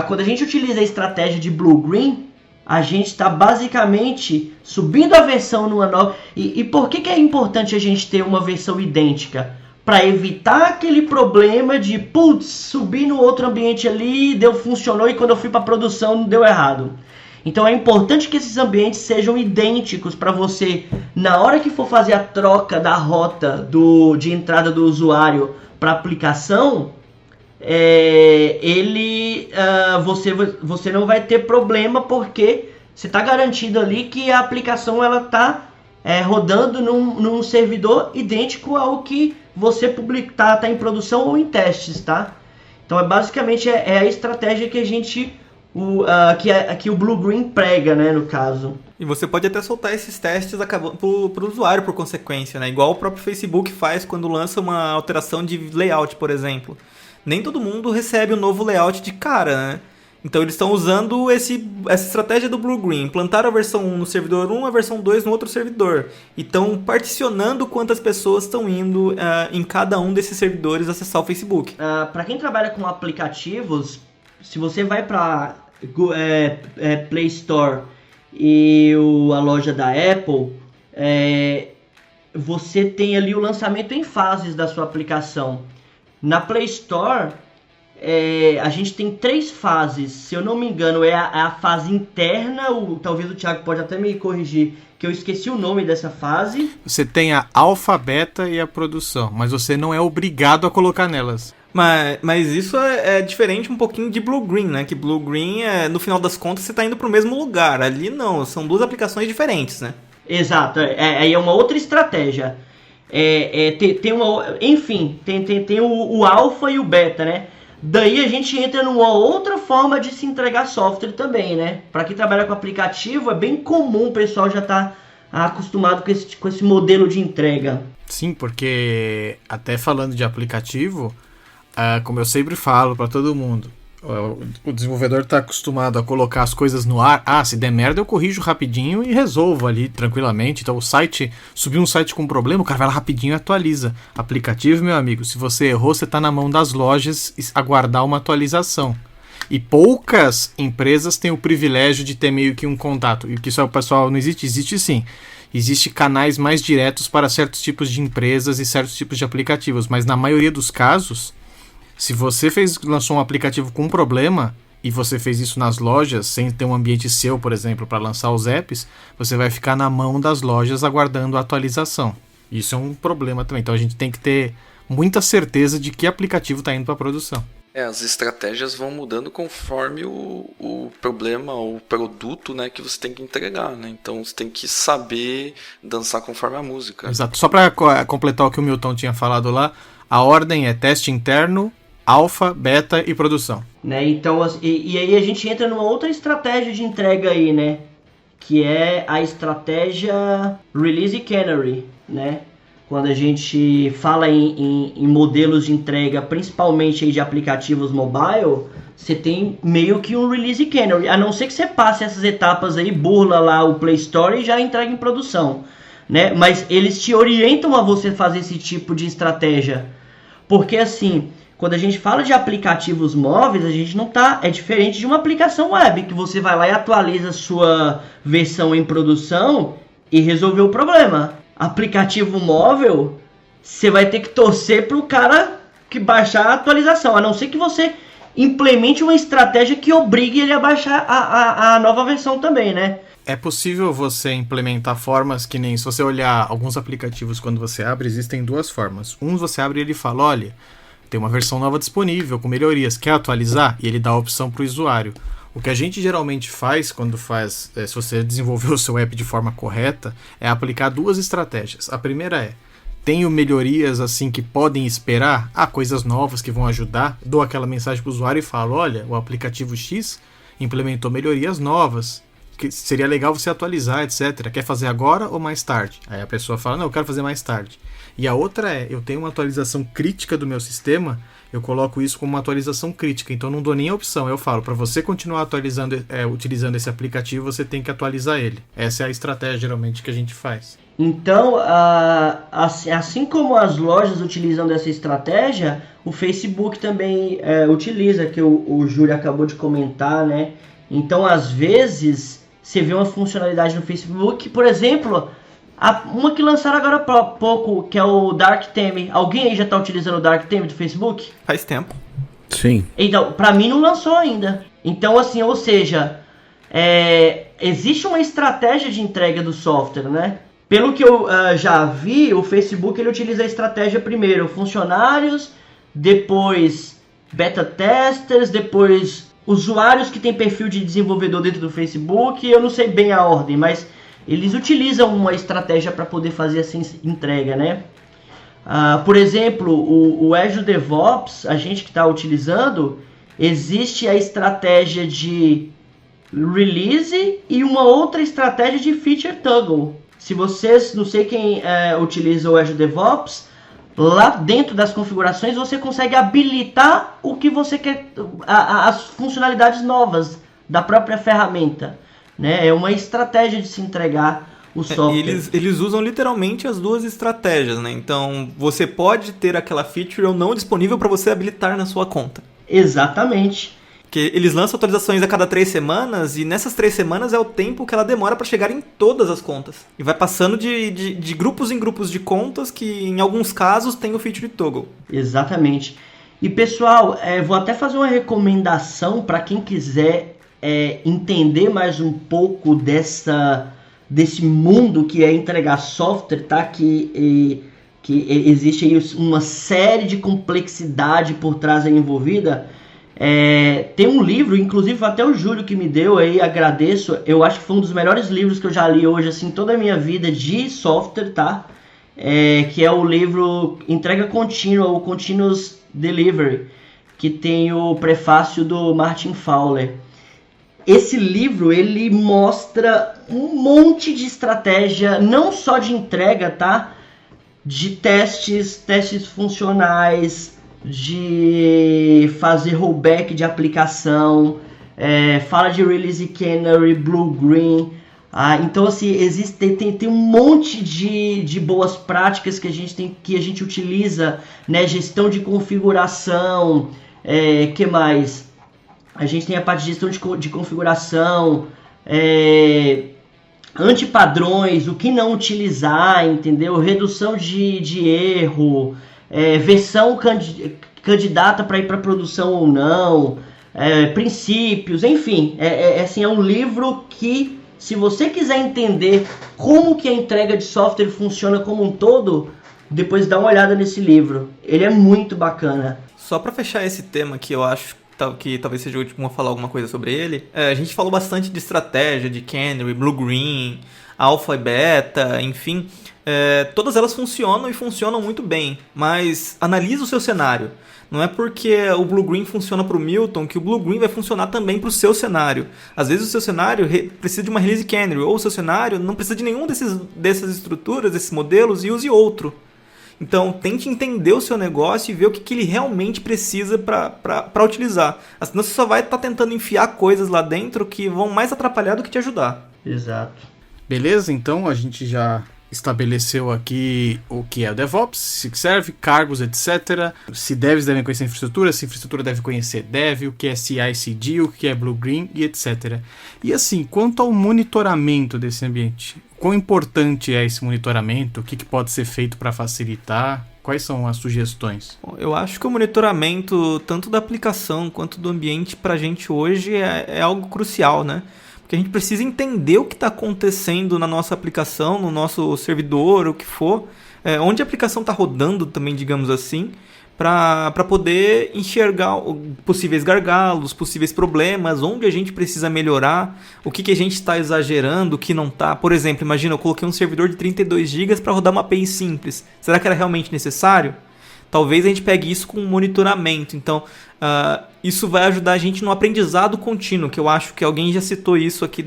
quando a gente utiliza a estratégia de blue-green, a gente está basicamente subindo a versão numa nova. E por que é importante a gente ter uma versão idêntica? Para evitar aquele problema de, putz, subir no outro ambiente ali, funcionou e quando eu fui para produção não deu errado. Então é importante que esses ambientes sejam idênticos para você, na hora que for fazer a troca da rota de entrada do usuário para a aplicação, você não vai ter problema porque você está garantido ali que a aplicação está rodando num servidor idêntico ao que você tá em produção ou em testes, tá? Então basicamente a estratégia que a gente que o blue-green prega, né, no caso. E você pode até soltar esses testes pro usuário por consequência, né? Igual o próprio Facebook faz quando lança uma alteração de layout, por exemplo. Nem todo mundo recebe o novo layout de cara, né? Então eles estão usando essa estratégia do blue-green. Implantaram a versão 1 no servidor 1, a versão 2 no outro servidor. E estão particionando quantas pessoas estão indo em cada um desses servidores acessar o Facebook. Para quem trabalha com aplicativos, se você vai para Play Store e a loja da Apple, você tem ali o lançamento em fases da sua aplicação. Na Play Store, a gente tem 3 fases. Se eu não me engano, a fase interna, talvez o Thiago pode até me corrigir, que eu esqueci o nome dessa fase. Você tem a alfa, beta e a produção, mas você não é obrigado a colocar nelas. Mas isso é diferente um pouquinho de blue-green, né? Que blue-green, no final das contas, você está indo para o mesmo lugar. Ali não, são 2 aplicações diferentes, né? Exato, aí é uma outra estratégia. Tem o alfa e o beta, né? Daí a gente entra numa outra forma de se entregar software também, né? Para quem trabalha com aplicativo, é bem comum o pessoal já tá acostumado com esse modelo de entrega. Sim, porque até falando de aplicativo, como eu sempre falo para todo mundo, o desenvolvedor está acostumado a colocar as coisas no ar. Se der merda eu corrijo rapidinho e resolvo ali tranquilamente. Então subiu um site com problema, o cara vai lá rapidinho e atualiza. Aplicativo, meu amigo, se você errou, você está na mão das lojas aguardar uma atualização. E poucas empresas têm o privilégio de ter meio que um contato. E que isso, pessoal, não existe? Existe sim. Existem canais mais diretos para certos tipos de empresas e certos tipos de aplicativos. Mas na maioria dos casos, se você lançou um aplicativo com um problema e você fez isso nas lojas, sem ter um ambiente seu, por exemplo, para lançar os apps, você vai ficar na mão das lojas aguardando a atualização. Isso é um problema também. Então a gente tem que ter muita certeza de que aplicativo está indo para a produção. As estratégias vão mudando conforme o problema, o produto, né, que você tem que entregar, né? Então você tem que saber dançar conforme a música. Exato. Só para completar o que o Milton tinha falado lá, a ordem é teste interno, alfa, beta e produção. Né? Então, e aí a gente entra numa outra estratégia de entrega aí, né? Que é a estratégia Release Canary, né? Quando a gente fala em modelos de entrega, principalmente aí de aplicativos mobile, você tem meio que um Release Canary. A não ser que você passe essas etapas aí, burla lá o Play Store e já entrega em produção, né? Mas eles te orientam a você fazer esse tipo de estratégia. Porque assim, quando a gente fala de aplicativos móveis, a gente não tá... É diferente de uma aplicação web, que você vai lá e atualiza a sua versão em produção e resolveu o problema. Aplicativo móvel, você vai ter que torcer pro cara que baixar a atualização, a não ser que você implemente uma estratégia que obrigue ele a baixar a nova versão também, né? É possível você implementar formas que nem, se você olhar alguns aplicativos quando você abre, existem duas formas. Um, você abre e ele fala, olha, tem uma versão nova disponível com melhorias, quer atualizar? E ele dá a opção para o usuário. O que a gente geralmente faz quando se você desenvolveu o seu app de forma correta, é aplicar duas estratégias. A primeira é, tenho melhorias assim que podem esperar, coisas novas que vão ajudar, dou aquela mensagem para o usuário e falo, olha, o aplicativo X implementou melhorias novas, que seria legal você atualizar, etc. Quer fazer agora ou mais tarde? Aí a pessoa fala, não, eu quero fazer mais tarde. E a outra é, eu tenho uma atualização crítica do meu sistema, eu coloco isso como uma atualização crítica, então não dou nem a opção, eu falo, para você continuar atualizando, utilizando esse aplicativo, você tem que atualizar ele. Essa é a estratégia geralmente que a gente faz. Então, assim como as lojas utilizam dessa estratégia, o Facebook também utiliza, que o Júlio acabou de comentar, né? Então, às vezes, você vê uma funcionalidade no Facebook, por exemplo, uma que lançaram agora há pouco, que é o Dark Theme. Alguém aí já está utilizando o Dark Theme do Facebook? Faz tempo. Sim. Então, para mim não lançou ainda. Então, assim, ou seja, existe uma estratégia de entrega do software, né? Pelo que eu já vi, o Facebook ele utiliza a estratégia primeiro funcionários, depois beta testers, depois usuários que têm perfil de desenvolvedor dentro do Facebook. Eu não sei bem a ordem, mas eles utilizam uma estratégia para poder fazer essa entrega, né? Por exemplo, o Azure DevOps, a gente que está utilizando, existe a estratégia de release e uma outra estratégia de feature toggle. Se vocês, não sei quem utiliza o Azure DevOps, lá dentro das configurações você consegue habilitar o que você quer, as funcionalidades novas da própria ferramenta, né? É uma estratégia de se entregar o software. Eles usam literalmente as duas estratégias, né? Então você pode ter aquela feature ou não disponível para você habilitar na sua conta. Exatamente. Porque eles lançam atualizações a cada 3 semanas e nessas 3 semanas é o tempo que ela demora para chegar em todas as contas. E vai passando de grupos em grupos de contas que em alguns casos tem o feature toggle. Exatamente. E pessoal, vou até fazer uma recomendação para quem quiser entender mais um pouco desse mundo que é entregar software, tá? Que existe aí uma série de complexidade por trás aí envolvida. Tem um livro, inclusive até o Júlio que me deu aí, agradeço. Eu acho que foi um dos melhores livros que eu já li hoje, assim, toda a minha vida de software, tá? Que é o livro Entrega Contínua, ou Continuous Delivery, que tem o prefácio do Martin Fowler. Esse livro, ele mostra um monte de estratégia, não só de entrega, tá? De testes funcionais, de fazer rollback de aplicação, fala de Release Canary, Blue Green. Então, assim, tem um monte de boas práticas que a gente utiliza, né? Gestão de configuração, que mais? A gente tem a parte de gestão de configuração, antipadrões, o que não utilizar, entendeu? Redução de erro, versão candidata para ir para produção ou não, princípios, enfim. Assim, é um livro que, se você quiser entender como que a entrega de software funciona como um todo, depois dá uma olhada nesse livro. Ele é muito bacana. Só para fechar esse tema que eu acho que talvez seja o último a falar alguma coisa sobre ele, a gente falou bastante de estratégia, de Canary, Blue-Green, Alpha e Beta, enfim, todas elas funcionam e funcionam muito bem, mas analisa o seu cenário. Não é porque o Blue-Green funciona para o Milton que o Blue-Green vai funcionar também para o seu cenário. Às vezes o seu cenário precisa de uma Release Canary, ou o seu cenário não precisa de nenhum dessas estruturas, desses modelos, e use outro. Então, tente entender o seu negócio e ver o que ele realmente precisa para utilizar. Senão você só vai estar tentando enfiar coisas lá dentro que vão mais atrapalhar do que te ajudar. Exato. Beleza, então a gente já estabeleceu aqui o que é o DevOps, se serve, cargos, etc. Se devs devem conhecer infraestrutura, se infraestrutura deve conhecer dev, o que é CI/CD, o que é Blue-Green e etc. E assim, quanto ao monitoramento desse ambiente, quão importante é esse monitoramento? O que pode ser feito para facilitar? Quais são as sugestões? Eu acho que o monitoramento, tanto da aplicação quanto do ambiente, para a gente hoje é algo crucial, né? Porque a gente precisa entender o que está acontecendo na nossa aplicação, no nosso servidor, o que for, onde a aplicação está rodando também, digamos assim, para poder enxergar possíveis gargalos, possíveis problemas, onde a gente precisa melhorar, o que a gente está exagerando, o que não está. Por exemplo, imagina, eu coloquei um servidor de 32 GB para rodar uma API simples. Será que era realmente necessário? Talvez a gente pegue isso com um monitoramento. Então, isso vai ajudar a gente no aprendizado contínuo, que eu acho que alguém já citou isso aqui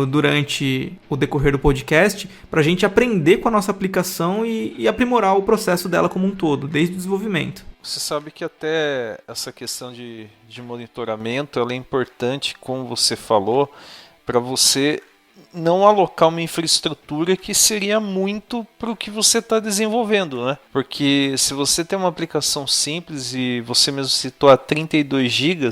durante o decorrer do podcast, para a gente aprender com a nossa aplicação e aprimorar o processo dela como um todo, desde o desenvolvimento. Você sabe que até essa questão de monitoramento ela é importante, como você falou, para você não alocar uma infraestrutura que seria muito para o que você está desenvolvendo, né? Porque se você tem uma aplicação simples e você mesmo citou a 32 GB,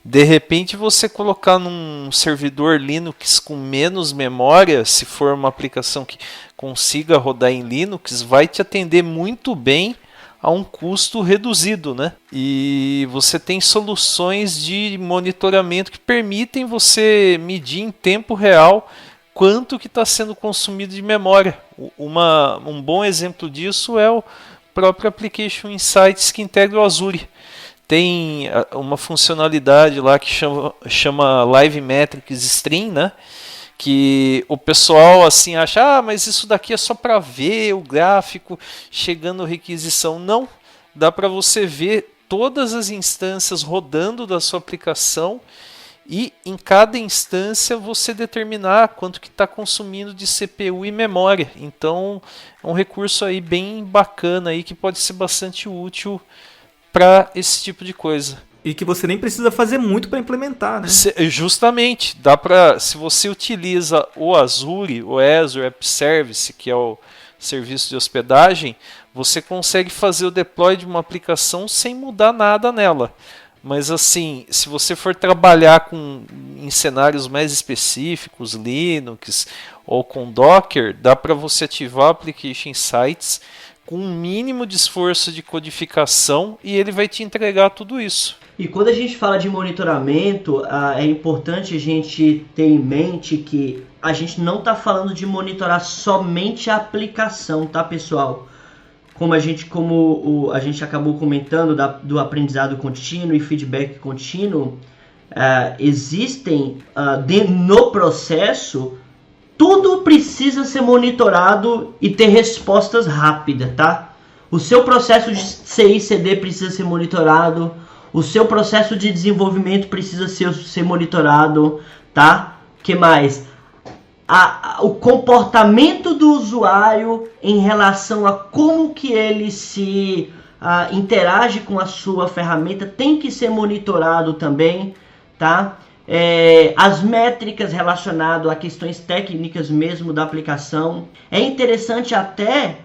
de repente você colocar num servidor Linux com menos memória, se for uma aplicação que consiga rodar em Linux, vai te atender muito bem a um custo reduzido, né? E você tem soluções de monitoramento que permitem você medir em tempo real quanto que está sendo consumido de memória. Um bom exemplo disso é o próprio Application Insights que integra o Azure. Tem uma funcionalidade lá que chama Live Metrics Stream, né? Que o pessoal assim acha, mas isso daqui é só para ver o gráfico chegando à requisição. Não, dá para você ver todas as instâncias rodando da sua aplicação e em cada instância você determinar quanto que está consumindo de CPU e memória. Então é um recurso aí bem bacana aí que pode ser bastante útil para esse tipo de coisa. E que você nem precisa fazer muito para implementar, né? Justamente, se você utiliza o Azure App Service, que é o serviço de hospedagem, você consegue fazer o deploy de uma aplicação sem mudar nada nela. Mas assim, se você for trabalhar em cenários mais específicos, Linux ou com Docker, dá para você ativar o Application Insights com um mínimo de esforço de codificação e ele vai te entregar tudo isso. E quando a gente fala de monitoramento, é importante a gente ter em mente que a gente não está falando de monitorar somente a aplicação, tá, pessoal? Como a gente acabou comentando do aprendizado contínuo e feedback contínuo, existem no processo, tudo precisa ser monitorado e ter respostas rápidas, tá? O seu processo de CI/CD precisa ser monitorado, o seu processo de desenvolvimento precisa ser monitorado, tá? Que mais? O comportamento do usuário em relação a como que ele se interage com a sua ferramenta tem que ser monitorado também, tá? As métricas relacionadas a questões técnicas mesmo da aplicação. É interessante até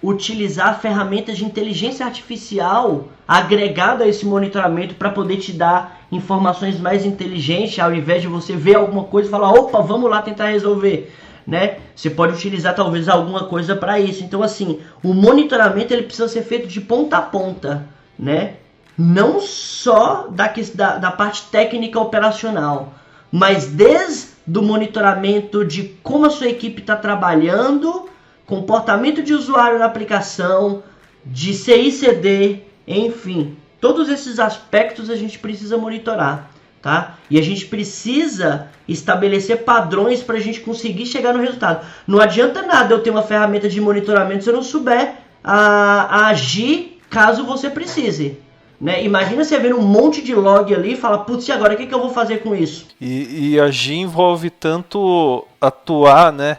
utilizar ferramentas de inteligência artificial agregada a esse monitoramento para poder te dar informações mais inteligentes, ao invés de você ver alguma coisa e falar, opa, vamos lá tentar resolver, né? Você pode utilizar talvez alguma coisa para isso. Então assim, o monitoramento ele precisa ser feito de ponta a ponta, né? Não só da parte técnica operacional, mas desde o monitoramento de como a sua equipe está trabalhando, comportamento de usuário na aplicação, de CI/CD, enfim, todos esses aspectos a gente precisa monitorar, tá? E a gente precisa estabelecer padrões para a gente conseguir chegar no resultado. Não adianta nada eu ter uma ferramenta de monitoramento se eu não souber a agir caso você precise. Né? Imagina você ver um monte de log ali e falar, putz, e agora o que eu vou fazer com isso? E agir envolve tanto atuar, né,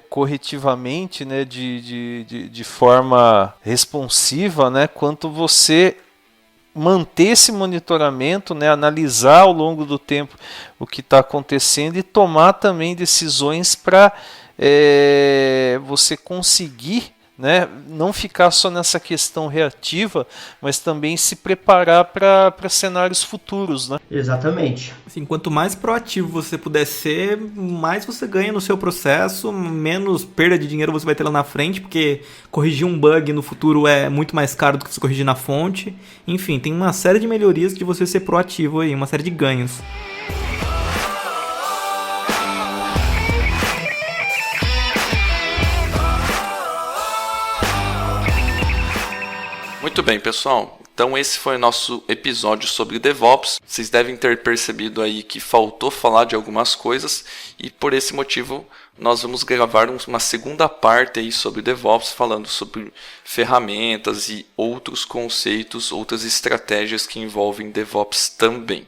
corretivamente, né, de forma responsiva, né, quanto você manter esse monitoramento, né, analisar ao longo do tempo o que está acontecendo e tomar também decisões para você conseguir, né, não ficar só nessa questão reativa, mas também se preparar para cenários futuros, né? Exatamente. Assim, quanto mais proativo você puder ser, mais você ganha no seu processo, menos perda de dinheiro você vai ter lá na frente, porque corrigir um bug no futuro é muito mais caro do que você corrigir na fonte. Enfim, tem uma série de melhorias de você ser proativo aí, uma série de ganhos. Muito bem, pessoal. Então esse foi o nosso episódio sobre DevOps. Vocês devem ter percebido aí que faltou falar de algumas coisas e por esse motivo nós vamos gravar uma segunda parte aí sobre DevOps, falando sobre ferramentas e outros conceitos, outras estratégias que envolvem DevOps também.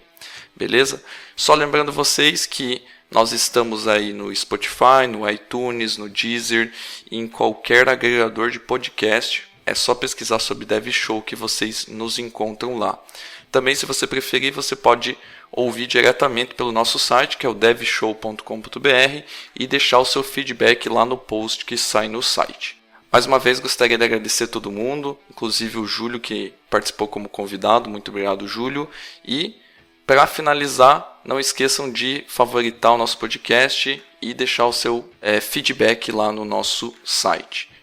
Beleza? Só lembrando vocês que nós estamos aí no Spotify, no iTunes, no Deezer e em qualquer agregador de podcast. É só pesquisar sobre DevShow que vocês nos encontram lá. Também, se você preferir, você pode ouvir diretamente pelo nosso site, que é o devshow.com.br, e deixar o seu feedback lá no post que sai no site. Mais uma vez, gostaria de agradecer a todo mundo, inclusive o Júlio, que participou como convidado. Muito obrigado, Júlio. E, para finalizar, não esqueçam de favoritar o nosso podcast e deixar o seu feedback lá no nosso site.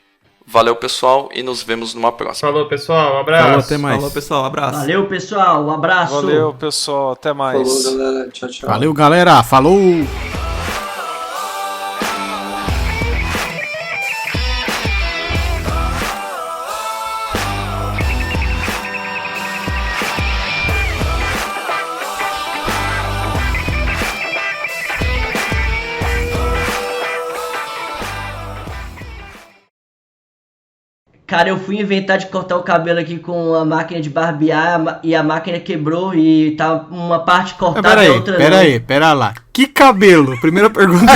Valeu, pessoal, e nos vemos numa próxima. Falou, pessoal, um abraço. Falou, até mais. Falou, pessoal, abraço. Valeu, pessoal, um abraço. Valeu, pessoal, até mais. Falou, galera. Tchau, tchau. Valeu, galera. Falou! Cara, eu fui inventar de cortar o cabelo aqui com a máquina de barbear e a máquina quebrou e tá uma parte cortada e outra não. Pera lá. Que cabelo? Primeira pergunta.